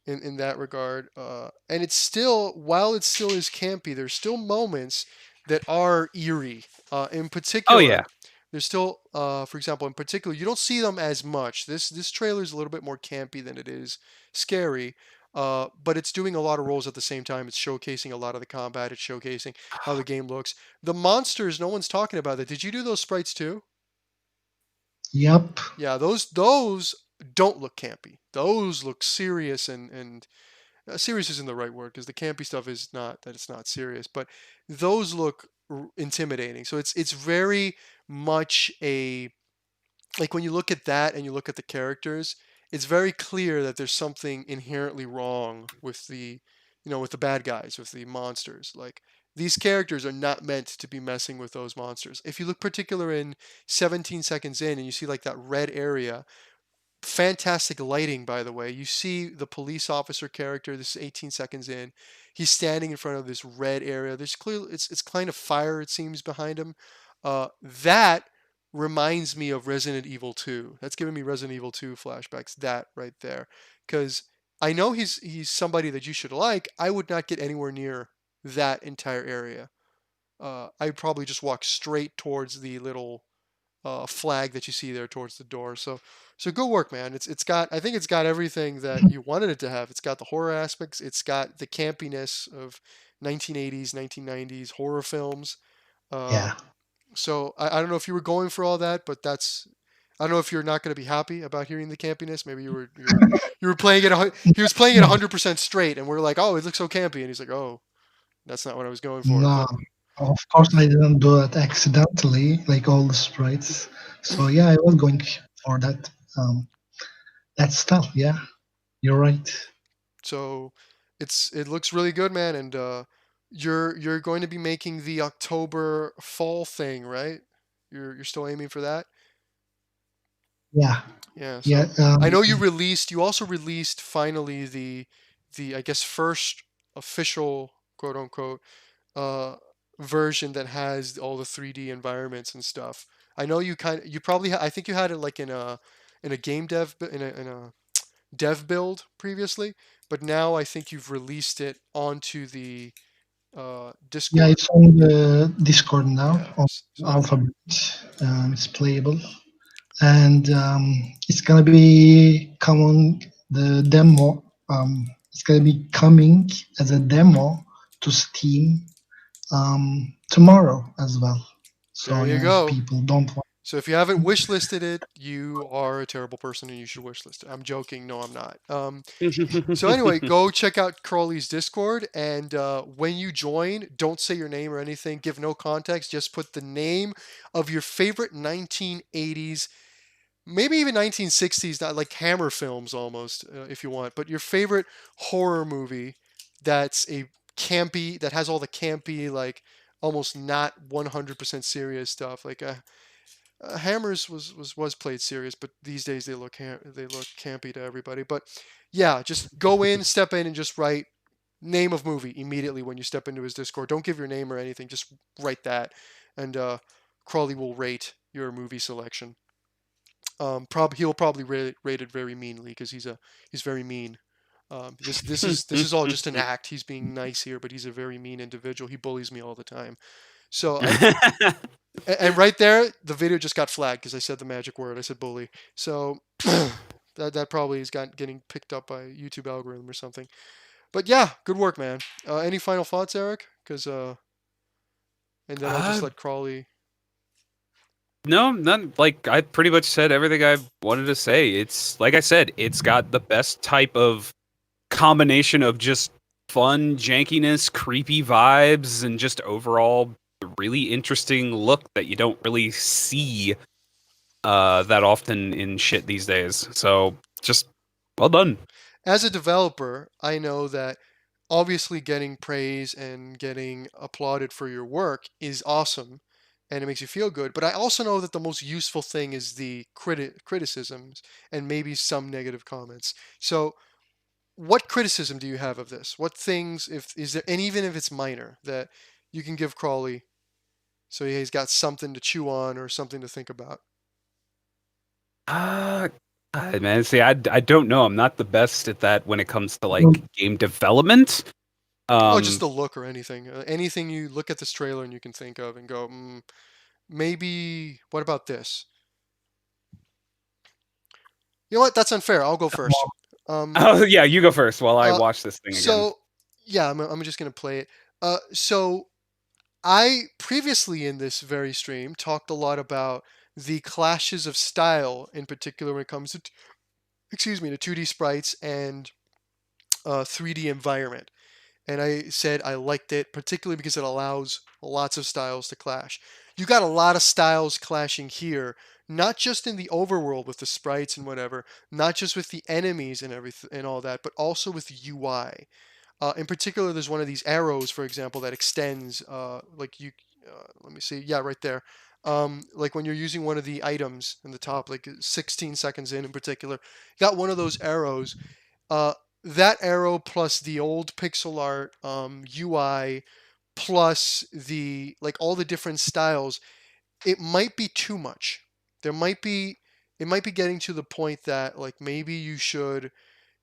in that regard. And it's still, while it still is campy, there's still moments that are eerie. In Oh particular, yeah. there's still, for example, in particular, you don't see them as much. This trailer is a little bit more campy than it is scary. But it's doing a lot of roles at the same time. It's showcasing a lot of the combat. It's showcasing how the game looks. The monsters, no one's talking about that. Did you do those sprites too? Yep. Yeah, those don't look campy. Those look serious and serious isn't the right word because the campy stuff is not that it's not serious, but those look intimidating. So it's very much a, like when you look at that and you look at the characters, it's very clear that there's something inherently wrong with with the bad guys, with the monsters. Like these characters are not meant to be messing with those monsters. If you look particular in 17 seconds in and you see like that red area, fantastic lighting, by the way. You see the police officer character. This is 18 seconds in. He's standing in front of this red area. There's clearly it's kind of fire, it seems, behind him. That reminds me of Resident Evil 2. That's giving me Resident Evil 2 flashbacks. That right there, because I know he's somebody that you should like. I would not get anywhere near that entire area. I'd probably just walk straight towards the little flag that you see there towards the door. So good work, man. It's got, I think it's got everything that you wanted it to have. It's got the horror aspects. It's got the campiness of 1980s, 1990s horror films. Uh, Yeah. so I don't know if you were going for all that, but that's, I don't know if you're not going to be happy about hearing the campiness. Maybe you were playing it. He was playing it No, 100% straight, and we're like, oh, it looks so campy, and he's like, oh, that's not what I was going for. no. But Of course, I didn't do it accidentally, like all the sprites. So yeah, I was going for that stuff. Yeah, you're right. So it looks really good, man. And you're going to be making the October fall thing, right? You're still aiming for that? Yeah, Yeah. yeah. So I know you also released finally the I guess first official quote unquote uh version that has all the 3D environments and stuff. I know you probably I think you had it like in a game dev in a dev build previously, but now I think you've released it onto the Yeah, Discord. it's on the Discord now Yeah. on So that's Alphabet. It's playable, and it's gonna be coming the demo. It's gonna be coming as a demo to Steam tomorrow as well. So there you yeah, if go. people don't want, So if you haven't wishlisted it, you are a terrible person and you should wishlist it. I'm joking. No, I'm not. So anyway, go check out Crawly's Discord, and when you join, don't say your name or anything. Give no context. Just put the name of your favorite 1980s, maybe even 1960s, not like Hammer films almost, if you want, but your favorite horror movie that's a campy, that has all the campy, like almost not 100% serious stuff. Like Hammers was played serious, but these days they look campy to everybody. But yeah, just go in, step in, and just write name of movie immediately when you step into his Discord. Don't give your name or anything. Just write that, and Crawly will rate your movie selection. He'll probably rate it very meanly because he's very mean. This is all just an act. He's being nice here, but he's a very mean individual. He bullies me all the time. So and right there, the video just got flagged because I said the magic word. I said bully. So that probably is getting picked up by YouTube algorithm or something. But yeah, good work, man. Any final thoughts, Eric? Because and then I'll just let Crawly. No, none. Like I pretty much said everything I wanted to say. It's like I said, it's got the best type of combination of just fun jankiness, creepy vibes, and just overall really interesting look that you don't really see that often in shit these days. So just well done. As a developer, I know that obviously getting praise and getting applauded for your work is awesome and it makes you feel good. But I also know that the most useful thing is the criticisms and maybe some negative comments. So, what criticism do you have of this? What things, if is there, and even if it's minor, that you can give Crawly, so he's got something to chew on or something to think about? Man, see, I don't know. I'm not the best at that when it comes to like game development. Oh, just the look or anything. Anything you look at this trailer and you can think of and go, maybe, what about this? You know what? That's unfair. I'll go first. Oh yeah, you go first while I watch this thing again. So, yeah, I'm just going to play it. So, I previously in this very stream talked a lot about the clashes of style, in particular when it comes to, excuse me, to 2D sprites and 3D environment. And I said I liked it, particularly because it allows lots of styles to clash. You got a lot of styles clashing here, not just in the overworld with the sprites and whatever, not just with the enemies and everything and all that, but also with the UI. In particular, there's one of these arrows, for example, that extends, like you, let me see, yeah, right there. Like when you're using one of the items in the top, like 16 seconds in particular, you got one of those arrows. That arrow plus the old pixel art UI plus the like all the different styles, it might be too much. It might be getting to the point that like maybe you should,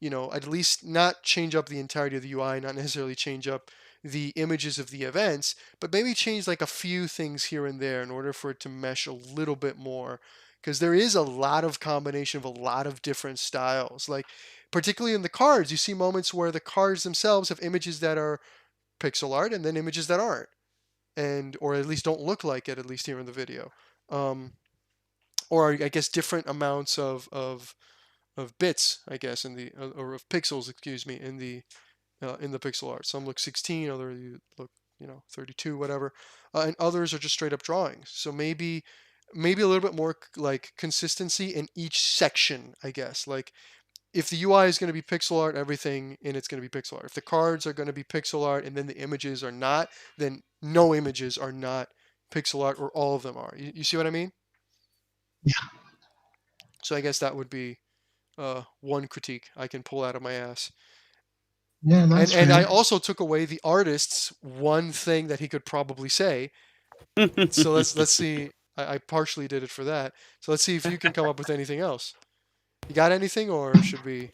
at least not change up the entirety of the UI, not necessarily change up the images of the events, but maybe change like a few things here and there in order for it to mesh a little bit more. Because there is a lot of combination of a lot of different styles. Like, particularly in the cards, you see moments where the cards themselves have images that are pixel art and then images that aren't, and or at least don't look like it, at least here in the video. Or I guess different amounts of bits, I guess, in the or of pixels, excuse me, in the pixel art. Some look 16, others look 32, whatever, and others are just straight up drawings. So maybe a little bit more like consistency in each section, I guess. Like if the UI is going to be pixel art, everything in it's going to be pixel art. If the cards are going to be pixel art and then the images are not, then no images are not pixel art or all of them are. You see what I mean? Yeah. So I guess that would be one critique I can pull out of my ass. Yeah, that's and I fair. also took away the artist's one thing that he could probably say. So let's see. I partially did it for that. So let's see if you can come up with anything else. You got anything, or should we?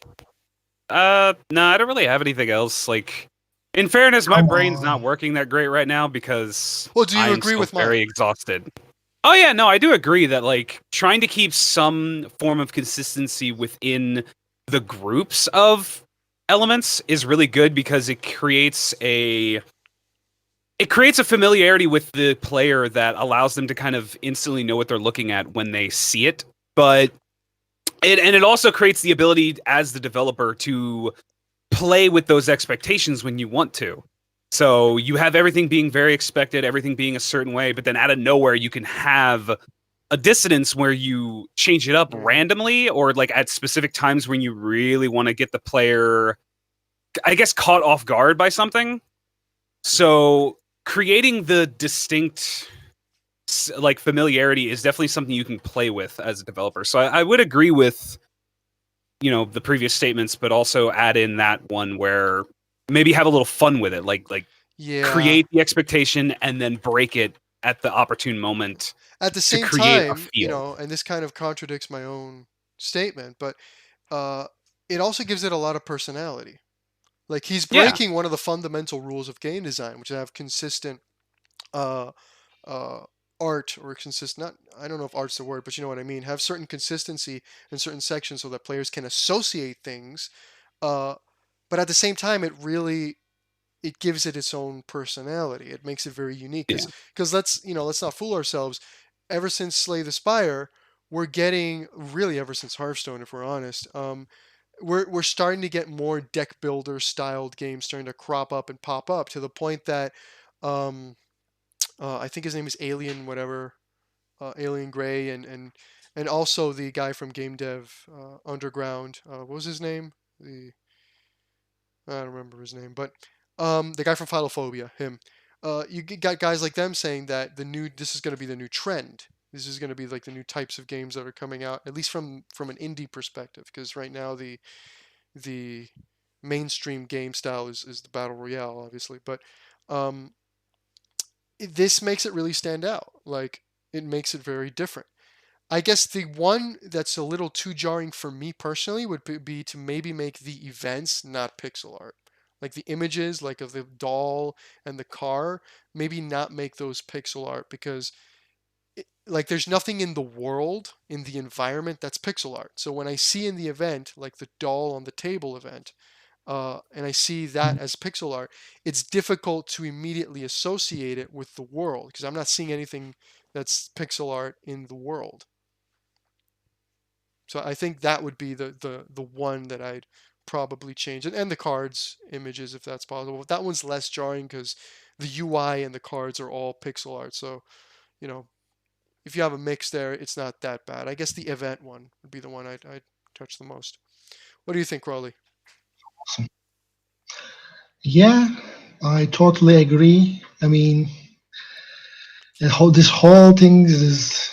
No, I don't really have anything else. Like, in fairness, my Come brain's not on. working that great right now because Well, do you I'm agree still with very mine? exhausted. Oh yeah, no, I do agree that like trying to keep some form of consistency within the groups of elements is really good because it creates a familiarity with the player that allows them to kind of instantly know what they're looking at when they see it. But it also creates the ability as the developer to play with those expectations when you want to. So you have everything being very expected, everything being a certain way, but then out of nowhere you can have a dissonance where you change it up randomly or like at specific times when you really want to get the player, I guess, caught off guard by something. So creating the distinct like familiarity is definitely something you can play with as a developer. So I would agree with the previous statements, but also add in that one where maybe have a little fun with it, like Yeah. create the expectation and then break it at the opportune moment At the to same create a time, feel. and this kind of contradicts my own statement, but it also gives it a lot of personality. Like he's Yeah. breaking one of the fundamental rules of game design, which is to have consistent uh, uh, art or consistent. Not I don't know if art's the word, but you know what I mean. Have certain consistency in certain sections so that players can associate things. Uh, but at the same time, it gives it its own personality. It makes it very unique. Yeah. Because let's not fool ourselves. Ever since Slay the Spire, we're getting really ever since Hearthstone, if we're honest. We're starting to get more deck builder styled games starting to crop up and pop up to the point that um, I think his name is Alien whatever, Alien Gray, and also the guy from Game Dev Underground. What was his name? The I don't remember his name, but the guy from Phobia, him. You got guys like them saying that this is going to be the new trend. This is going to be like the new types of games that are coming out, at least from an indie perspective, because right now the mainstream game style is the battle royale, obviously, but um, this makes it really stand out. Like it makes it very different. I guess the one that's a little too jarring for me personally would be to maybe make the events not pixel art. Like the images, like of the doll and the car, maybe not make those pixel art because like there's nothing in the world, in the environment that's pixel art. So when I see in the event, like the doll on the table event, and I see that as pixel art, it's difficult to immediately associate it with the world because I'm not seeing anything that's pixel art in the world. So I think that would be the one that I'd probably change, and the cards images if that's possible. That one's less jarring because the UI and the cards are all pixel art. So you know, if you have a mix there, it's not that bad. I guess the event one would be the one I'd touch the most. What do you think, Crawly? Yeah, I totally agree. I mean, this whole thing is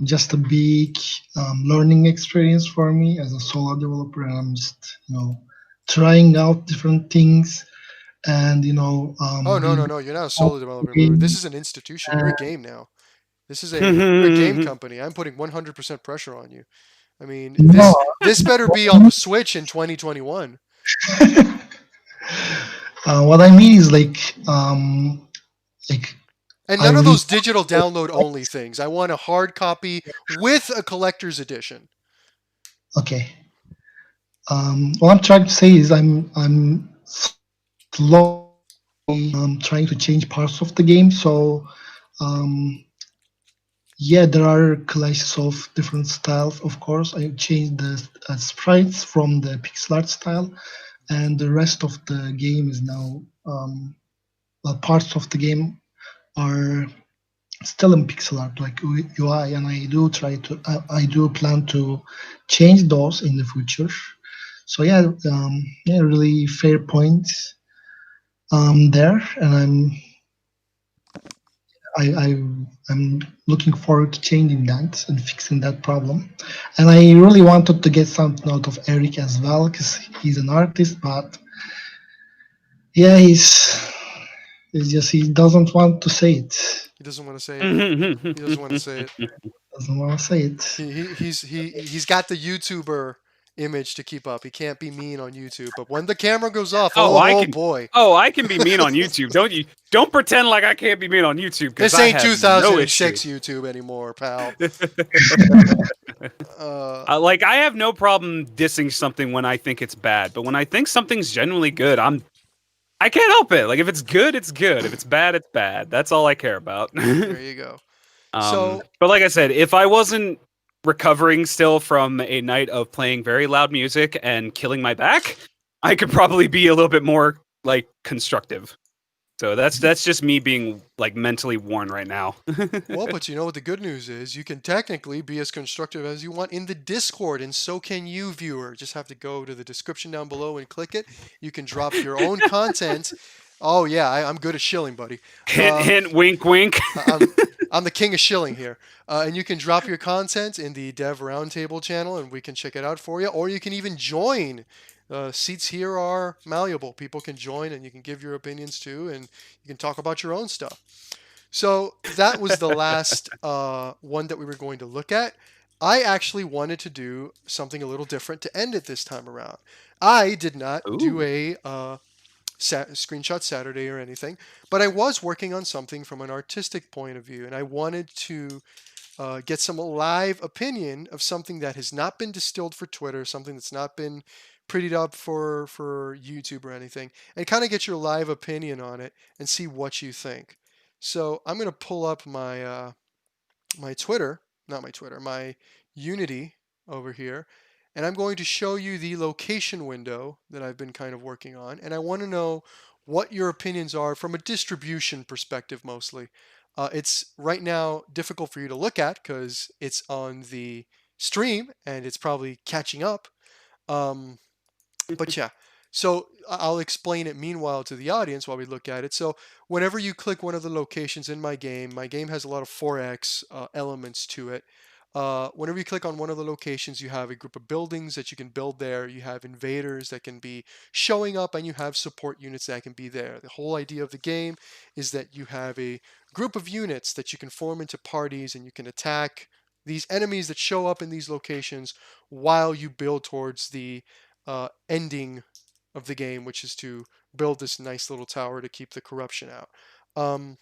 just a big learning experience for me as a solo developer, and I'm just trying out different things and Oh no no building no! You're not a up solo the developer anymore. This game. is an institution. You're And a game now. You're a game company. I'm putting 100% pressure on you. I mean, no, this better be on the Switch in 2021. what I mean is like And I none of really those digital download only things. I want a hard copy with a collector's edition. okay. What I'm trying to say is I'm slowly trying to change parts of the game. So um, yeah, there are clashes of different styles. Of course, I changed the sprites from the pixel art style, and the rest of the game is now well, parts of the game are still in pixel art like UI, and I do plan to change those in the future. So yeah, really fair points there, and I'm looking forward to changing that and fixing that problem. And I really wanted to get something out of Eric as well because he's an artist, but yeah, he's just he doesn't want to say it. He doesn't want to say it. He doesn't want to say it. Doesn't want to say it. He's got the YouTuber image to keep up. He can't be mean on YouTube. But when the camera goes off, Oh, I oh can. boy. Oh, I can be mean on YouTube. Don't pretend like I can't be mean on YouTube because This I ain't have no 2006 issue. YouTube anymore, pal. Like I have no problem dissing something when I think it's bad, but when I think something's genuinely good, I can't help it. Like if it's good, it's good. If it's bad, it's bad. That's all I care about. There you go. So But like I said, if I wasn't recovering still from a night of playing very loud music and killing my back, I could probably be a little bit more like constructive. So that's just me being like mentally worn right now. well, but you know what the good news is? You can technically be as constructive as you want in the Discord, and so can you, viewer. Just have to go to the description down below and click it. You can drop your own content. Oh yeah, I'm good at shilling, buddy. Hint, hint, wink, wink. I'm the king of shilling here. And you can drop your content in the Dev Roundtable channel, and we can check it out for you. Or you can even join. Seats here are malleable. People can join, and you can give your opinions too, and you can talk about your own stuff. So that was the last one that we were going to look at. I actually wanted to do something a little different to end it this time around. I did not do Ooh. a screenshot Saturday or anything, but I was working on something from an artistic point of view, and I wanted to get some live opinion of something that has not been distilled for Twitter, something that's not been prettied up for YouTube or anything, and kind of get your live opinion on it and see what you think. So I'm gonna pull up my Twitter, not my Twitter, my Unity over here, and I'm going to show you the location window that I've been kind of working on, and I want to know what your opinions are from a distribution perspective mostly. It's right now difficult for you to look at because it's on the stream and it's probably catching up. Um, but yeah, so I'll explain it meanwhile to the audience while we look at it. So whenever you click one of the locations in my game has a lot of 4x elements to it. Whenever you click on one of the locations, you have a group of buildings that you can build there. You have invaders that can be showing up, and you have support units that can be there. The whole idea of the game is that you have a group of units that you can form into parties, and you can attack these enemies that show up in these locations while you build towards the ending of the game, which is to build this nice little tower to keep the corruption out. Um,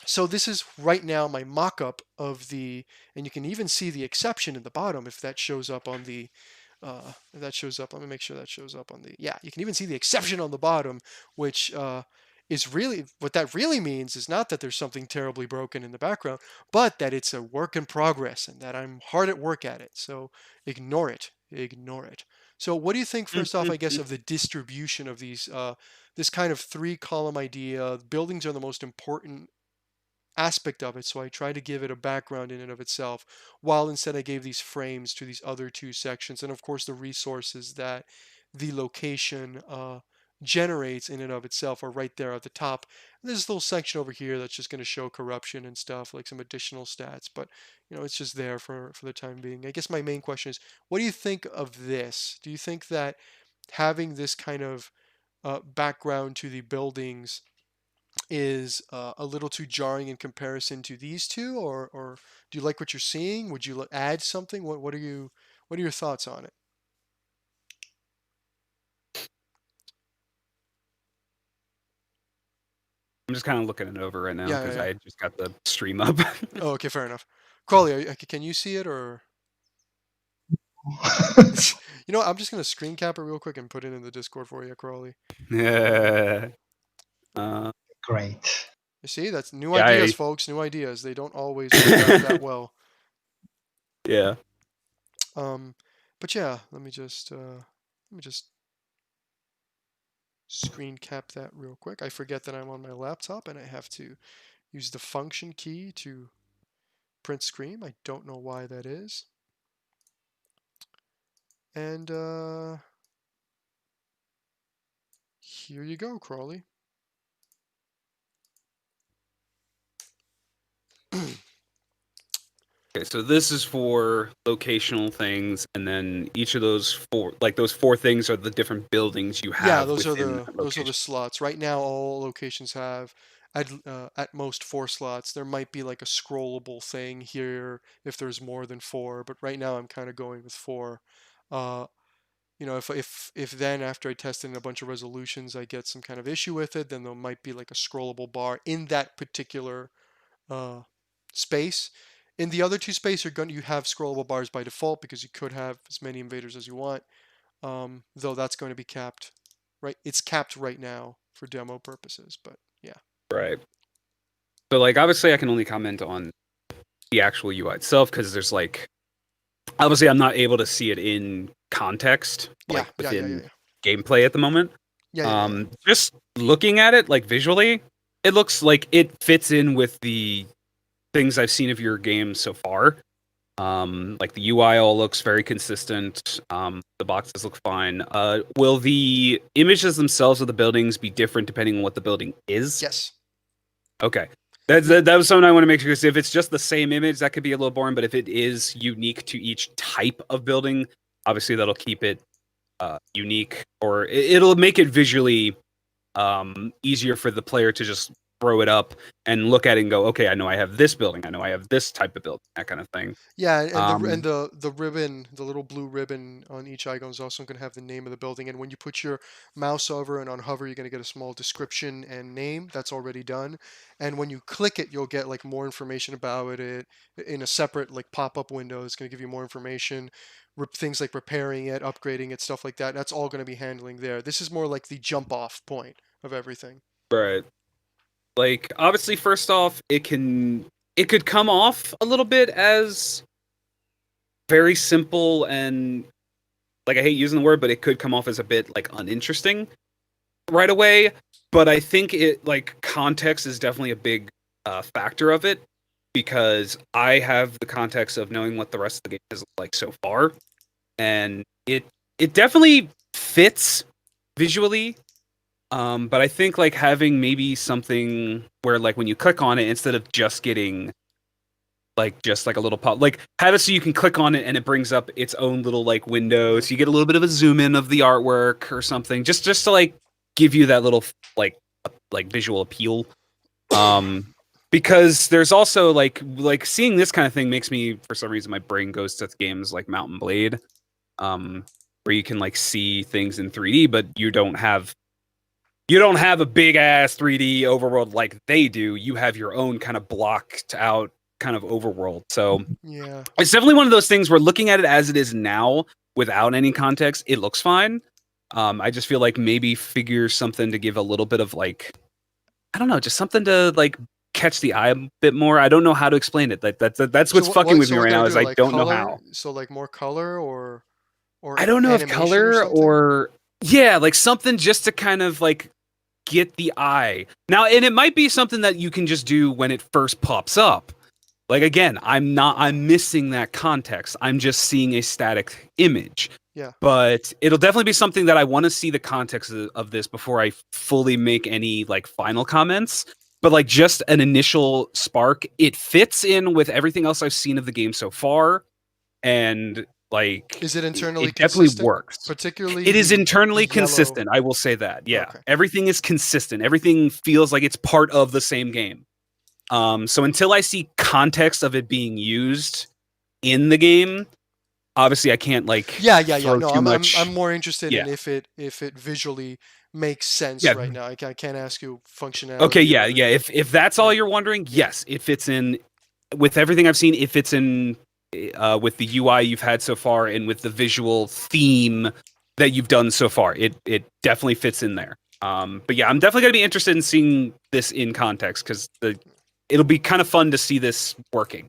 so this is right now my mock-up of the, and you can even see the exception in the bottom if that shows up on the, if that shows up, let me make sure that shows up on the, yeah, you can even see the exception on the bottom, which is really, what that really means is not that there's something terribly broken in the background, but that it's a work in progress and that I'm hard at work at it. So ignore it, ignore it. So what do you think, first off, I guess, of the distribution of these, this kind of three-column idea? Buildings are the most important aspect of it, so I try to give it a background in and of itself, while instead I gave these frames to these other two sections, and of course the resources that the location generates in and of itself are right there at the top. There's this little section over here that's just going to show corruption and stuff, like some additional stats, but it's just there for the time being. I guess my main question is, what do you think of this? Do you think that having this kind of background to the buildings is a little too jarring in comparison to these two, or do you like what you're seeing? Would you add something? What are your thoughts on it? I'm just kind of looking it over right now Yeah, yeah, because yeah. I just got the stream up. Oh, okay, fair enough. Crawly, can you see it, or I'm just gonna screen cap it real quick and put it in the Discord for you, Crawly. Yeah. Uh, Great. You see, that's new yeah, ideas, folks. New ideas. They don't always work out that well. yeah. But yeah, let me just screen cap that real quick. I forget that I'm on my laptop and I have to use the function key to print screen. I don't know why that is. And here you go, Crawly. Okay, so this is for locational things, and then each of those four things are the different buildings you Yeah, have those are within the that those are the location. slots. Right now, all locations have at most 4 slots. There might be like a scrollable thing here if there's more than 4, but right now I'm kind of going with 4. Uh, if then after I test it in a bunch of resolutions, I get some kind of issue with it, then there might be like a scrollable bar in that particular uh, space. In the other two spaces, you have scrollable bars by default because you could have as many invaders as you want. Though that's going to be capped, right? It's capped right now for demo purposes, but yeah. Right. So, like, obviously, I can only comment on the actual UI itself because there's obviously, I'm not able to see it in context, Yeah, like yeah, yeah, yeah, within yeah. gameplay at the moment. Yeah, yeah, yeah, yeah. Just looking at it, like visually, it looks like it fits in with the things I've seen of your game so far. Like the UI all looks very consistent. The boxes look fine. Will the images themselves of the buildings be different depending on what the building is? Yes. Okay. That was something I want to make sure, because if it's just the same image, that could be a little boring. But if it is unique to each type of building, obviously that'll keep it unique, or it'll make it visually easier for the player to just throw it up and look at it and go, okay, I know I have this building, I know I have this type of building, that kind of thing. Yeah, and the ribbon, the little blue ribbon on each icon is also going to have the name of the building. And when you put your mouse over and on hover, you're going to get a small description and name. That's already done. And when you click it, you'll get like more information about it in a separate like pop-up window. It's going to give you more information, things like repairing it, upgrading it, stuff like that. That's all going to be handling there. This is more like the jump-off point of everything. Right. Like, obviously, first off, it could come off a little bit as very simple and, like, I hate using the word, but it could come off as a bit like uninteresting right away. But I think it, like, context is definitely a big factor of it, because I have the context of knowing what the rest of the game is like so far, and it definitely fits visually. But I think like having maybe something where like when you click on it, instead of just getting like just like a little pop, like have it so you can click on it and it brings up its own little like window, so you get a little bit of a zoom in of the artwork or something, just to like give you that little like visual appeal. Because there's also like seeing this kind of thing makes me, for some reason, my brain goes to games like Mountain Blade, where you can like see things in 3D, but you don't have a big ass 3D overworld like they do. You have your own kind of blocked out kind of overworld. So yeah, it's definitely one of those things where, looking at it as it is now without any context, it looks fine. I just feel like maybe figure something to give a little bit of like, I don't know, just something to like catch the eye a bit more. I don't know how to explain it. That's what's fucking with me right now, is I don't know how. So like more color or I don't know if color or yeah, like something just to kind of like get the eye. Now, and it might be something that you can just do when it first pops up. Like, again, I'm missing that context. I'm just seeing a static image. Yeah. But it'll definitely be something that I want to see the context of this before I fully make any like final comments. But like just an initial spark, it fits in with everything else I've seen of the game so far. And like, is it internally it definitely consistent? Works. Particularly, it is internally consistent. I will say that. Yeah, okay. Everything is consistent. Everything feels like it's part of the same game. So until I see context of it being used in the game, obviously I can't like. Yeah. No, I'm more interested in if it visually makes sense right now. I can't ask you functionality. Okay, yeah. If that's all you're wondering, yes, it fits in with everything I've seen. It fits in with the UI you've had so far and with the visual theme that you've done so far. It definitely fits in there. But yeah, I'm definitely gonna be interested in seeing this in context, because it'll be kind of fun to see this working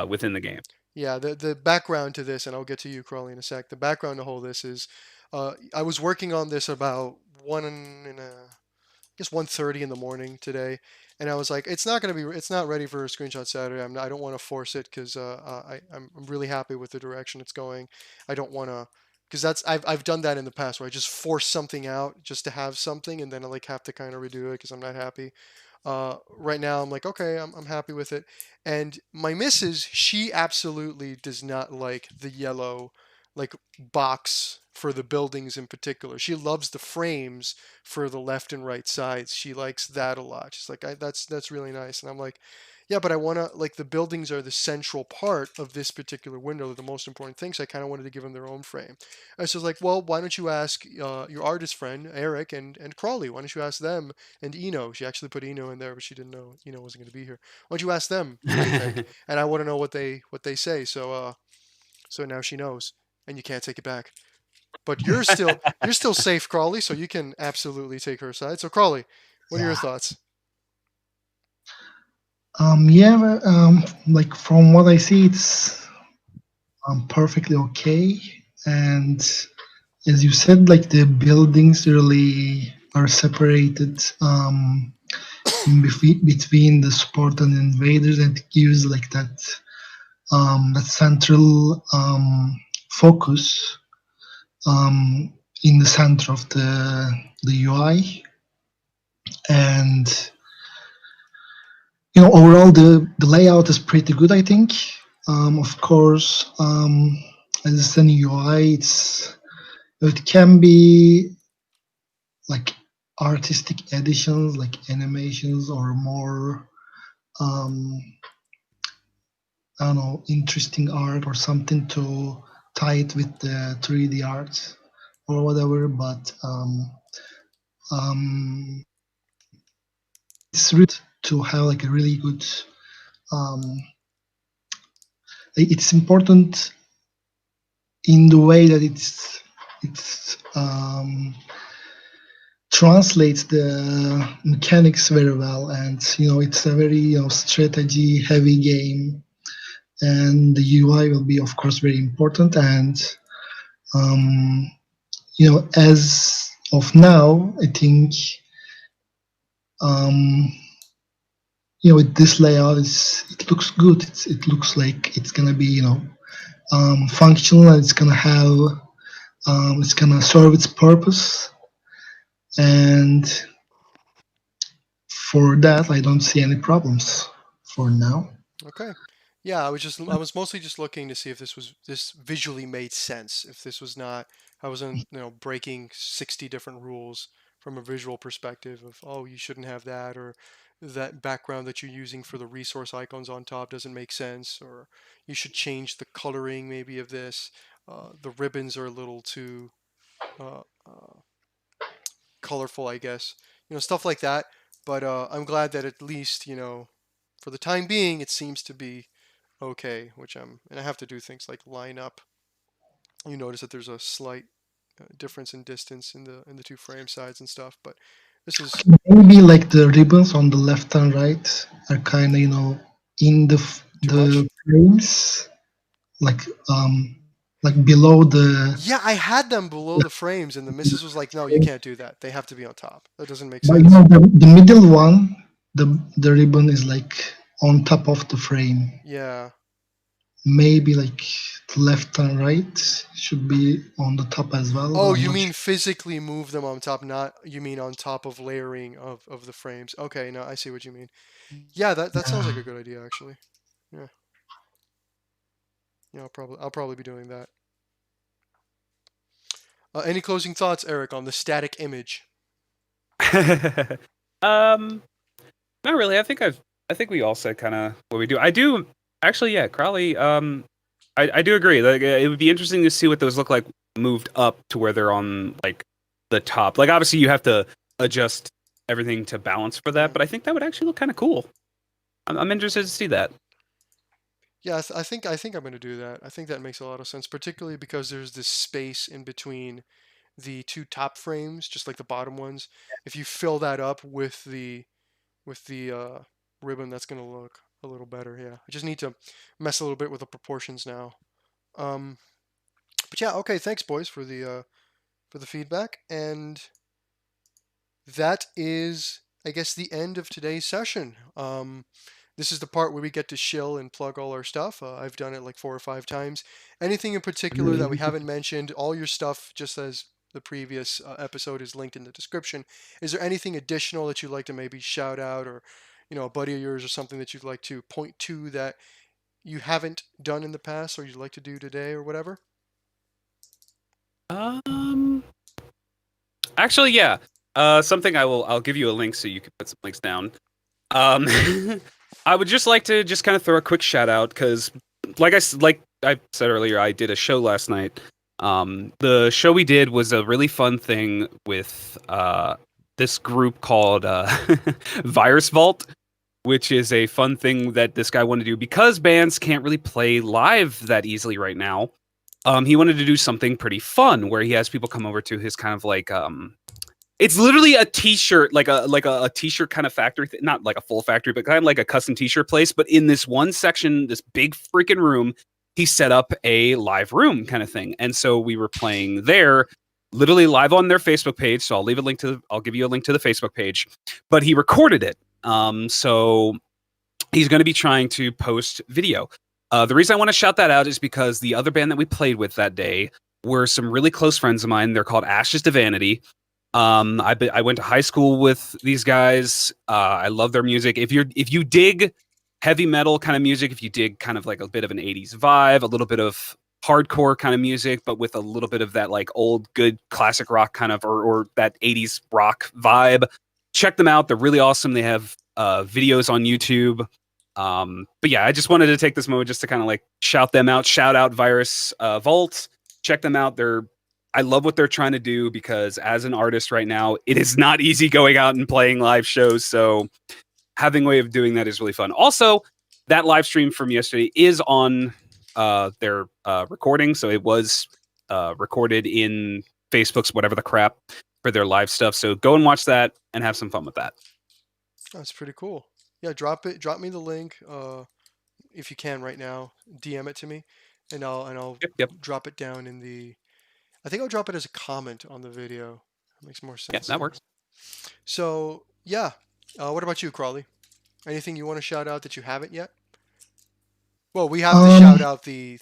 within the game. Yeah, the background to this, and I'll get to you, Crawly, in a sec. The background to all this is, I was working on this about 1:30 in the morning today, and I was like, it's not ready for a screenshot Saturday. I don't want to force it, because I'm really happy with the direction it's going. I don't want to, because I've done that in the past, where I just force something out just to have something, and then I like have to kind of redo it because I'm not happy. Right now I'm like, okay, I'm happy with it. And my missus, she absolutely does not like the yellow like box for the buildings in particular. She loves the frames for the left and right sides. She likes that a lot. She's like, that's really nice. And I'm like, yeah, but I want to, like, the buildings are the central part of this particular window. They're the most important thing. So I kind of wanted to give them their own frame. And so I was like, well, why don't you ask your artist friend, Eric, and Crawly? Why don't you ask them? And Eno. She actually put Eno in there, but she didn't know Eno wasn't going to be here. Why don't you ask them what they think? And I want to know what they say. So now she knows, and you can't take it back. But you're still safe, Crawly, so you can absolutely take her side. So Crawly, what are your thoughts? Like from what I see, it's perfectly okay. And as you said, like the buildings really are separated between the support and invaders, and it gives like that central focus in the center of the UI. And overall the layout is pretty good, I think. Of course, as a UI, it can be like artistic additions like animations or more I don't know, interesting art or something to tie it with the 3D art or whatever. But it's really to have like a really good. Um, it's important in the way that it's translates the mechanics very well, and it's a very strategy heavy game, and the UI will be of course very important. And as of now, I think with this layout, it looks good. It looks like it's gonna be functional, and it's gonna have it's gonna serve its purpose. And for that, I don't see any problems for now. Okay. Yeah, I was mostly just looking to see if this visually made sense. If this was not, I wasn't, breaking 60 different rules from a visual perspective of, oh, you shouldn't have that, or that background that you're using for the resource icons on top doesn't make sense, or you should change the coloring maybe of this. The ribbons are a little too uh, colorful, I guess. Stuff like that. But I'm glad that at least, for the time being, it seems to be okay, and I have to do things like line up. You notice that there's a slight difference in distance in the two frame sides and stuff, but this is Maybe like the ribbons on the left and right are kind of in too much. the frames, like below the. Yeah, I had them below the frames, and the missus was like, "No, you can't do that. They have to be on top. That doesn't make But sense." the middle one, the ribbon is like on top of the frame. Yeah. Maybe like left and right should be on the top as well. Oh, I'm you not mean sure. physically move them on top, not you mean on top of layering of the frames. Okay, no, I see what you mean. Yeah, that sounds like a good idea actually. Yeah. Yeah, I'll probably be doing that. Any closing thoughts, Eric, on the static image? um, Not really. I think we all said kind of what we do. I do actually, yeah, Crawly. I do agree. Like, it would be interesting to see what those look like moved up to where they're on like the top. Like, obviously, you have to adjust everything to balance for that, Mm. but I think that would actually look kind of cool. I'm interested to see that. Yeah, I think I'm going to do that. I think that makes a lot of sense, particularly because there's this space in between the two top frames, just like the bottom ones. If you fill that up with the ribbon, that's going to look a little better. Yeah, I just need to mess a little bit with the proportions now. Um, but yeah, okay. Thanks, boys, for the feedback, and that is, I guess, the end of today's session. This is the part where we get to shill and plug all our stuff. I've done it like 4 or 5 times. Anything in particular that we haven't mentioned, all your stuff, just as the previous episode, is linked in the description. Is there anything additional that you'd like to maybe shout out, or a buddy of yours or something that you'd like to point to that you haven't done in the past or you'd like to do today or whatever? Um, Actually, yeah. Something I'll give you a link so you can put some links down. Um, I would just like to just kind of throw a quick shout out because, like I said earlier, I did a show last night. The show we did was a really fun thing with this group called Virus Vault, which is a fun thing that this guy wanted to do because bands can't really play live that easily right now. He wanted to do something pretty fun where he has people come over to his kind of like it's literally a t-shirt, like a t-shirt kind of factory, not like a full factory, but kind of like a custom t-shirt place. But in this one section, this big freaking room, he set up a live room kind of thing. And so we were playing there, literally live on their Facebook page. So I'll give you a link to the Facebook page. But he recorded it. So he's going to be trying to post video. The reason I want to shout that out is because the other band that we played with that day were some really close friends of mine. They're called Ashes to Vanity. I went to high school with these guys. I love their music. If you dig heavy metal kind of music, if you dig kind of like a bit of an 80s vibe, a little bit of hardcore kind of music, but with a little bit of that like old good classic rock kind of or that 80s rock vibe. Check them out. They're really awesome. They have videos on YouTube. But yeah, I just wanted to take this moment just to kind of like shout them out. Shout out Virus Vault. Check them out. I love what they're trying to do because as an artist right now, it is not easy going out and playing live shows. So having a way of doing that is really fun. Also, that live stream from yesterday is on their recording. So it was recorded in Facebook's whatever the crap for their live stuff. So go and watch that and have some fun with that. That's pretty cool. Yeah, drop me the link if you can right now. DM it to me, and I'll Yep. drop it down in the. I think I'll drop it as a comment on the video. That makes more sense. Yeah, that works. So yeah, what about you, Crawly? Anything you want to shout out that you haven't yet? Well, we have to shout out the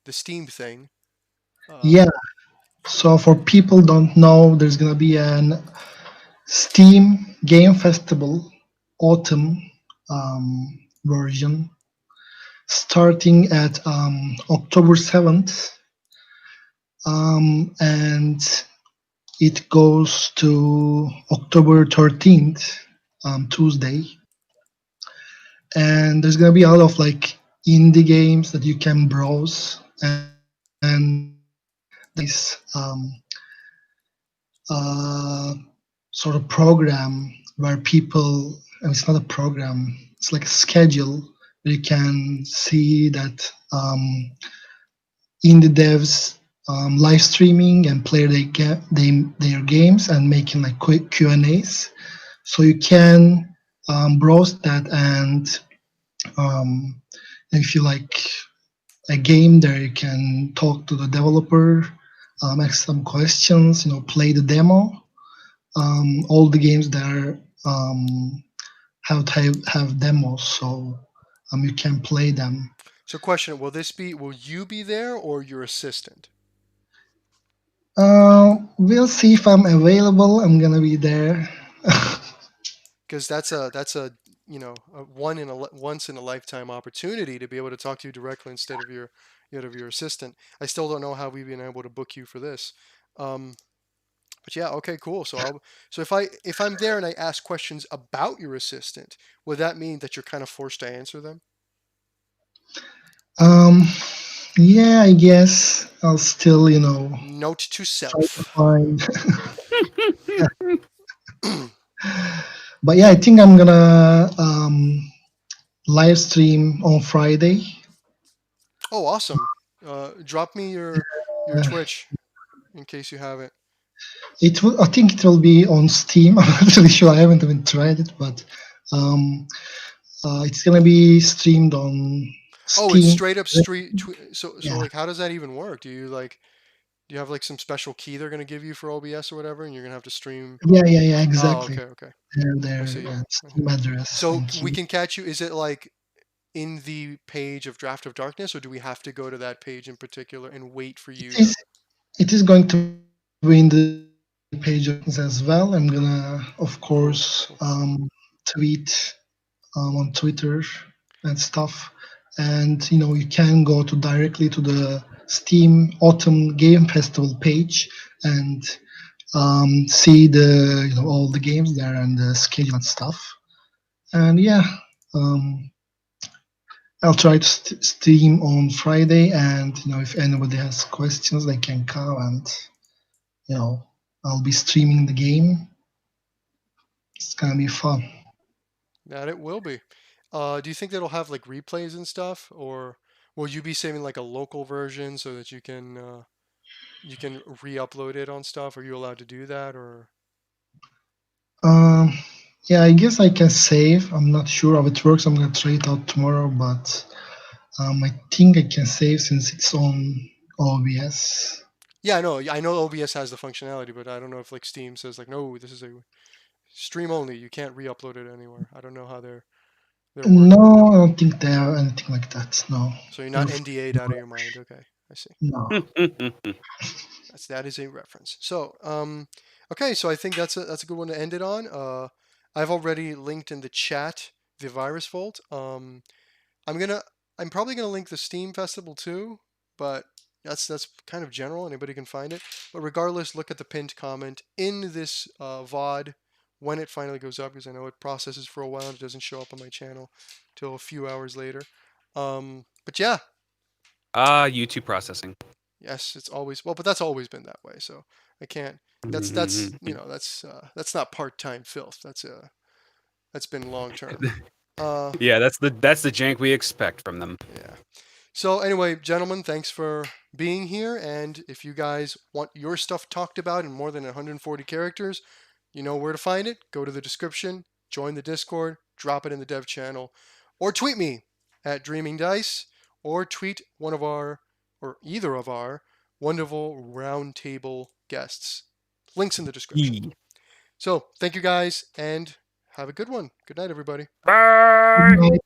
Steam thing. Yeah. So for people don't know, there's gonna be an Steam Game Festival autumn version starting at October 7th, and it goes to October 13th, Tuesday. And there's gonna be a lot of like indie games that you can browse, and this sort of program where people, it's not a program, it's like a schedule where you can see that indie devs live streaming and play their games and making like quick Q&As. So you can browse that, and if you like a game there, you can talk to the developer, ask some questions, play the demo. All the games there have demos, so you can play them. So, question: will you be there or your assistant? We'll see if I'm available. I'm gonna be there. Because that's a once in a lifetime opportunity to be able to talk to you directly instead of your assistant. I still don't know how we've been able to book you for this. But yeah, okay, cool. So if I'm there and I ask questions about your assistant, would that mean that you're kind of forced to answer them? Yeah, I guess I'll still, Note to try to self. find. But yeah, I think I'm gonna live stream on Friday. Oh, awesome. Drop me your Twitch in case you haven't. I think it will be on Steam. I'm not really sure. I haven't even tried it, but it's gonna be streamed on Steam. Oh, it's straight up street. So Yeah. like, how does that even work? Do you have like some special key they're gonna give you for OBS or whatever, and you're gonna have to stream? Yeah, exactly. Oh, okay. Their see. Steam address. So we can catch you. Is it like in the page of Draft of Darkness, or do we have to go to that page in particular and wait for you? It is going to be in the page as well. I'm gonna, of course, tweet on Twitter and stuff. And you can go directly to the Steam Autumn Game Festival page and see the all the games there and the schedule and stuff. And yeah, I'll try to stream on Friday, and if anybody has questions, they can come, and I'll be streaming the game. It's gonna be fun. That it will be. Do you think that'll have like replays and stuff, or will you be saving like a local version so that you can re-upload it on stuff? Are you allowed to do that, or? Yeah, I guess I can save. I'm not sure how it works. I'm gonna try it out tomorrow, but I think I can save since it's on OBS. Yeah, I know OBS has the functionality, but I don't know if like Steam says like, no, this is a stream only. You can't re-upload it anywhere. I don't know how they're working. No, I don't think they have anything like that. No. So you're not NDA'd out of your mind. Okay, I see. No. That is a reference. So okay, so I think that's a good one to end it on. I've already linked in the chat the Virus Vault. I'm probably gonna link the Steam Festival too, but That's kind of general. Anybody can find it. But regardless, look at the pinned comment in this VOD when it finally goes up, because I know it processes for a while and it doesn't show up on my channel till a few hours later. But yeah, YouTube processing. yes, it's always but that's always been that way. So I can't. That's that's not part-time filth. That's been long term. Yeah, that's the jank we expect from them. Yeah. So anyway, gentlemen, thanks for being here. And if you guys want your stuff talked about in more than 140 characters, you know where to find it. Go to the description, join the Discord, drop it in the dev channel, or tweet me at Dreaming Dice, or tweet one of our, or either of our, wonderful roundtable guests. Links in the description. So thank you guys, and have a good one. Good night, everybody. Bye.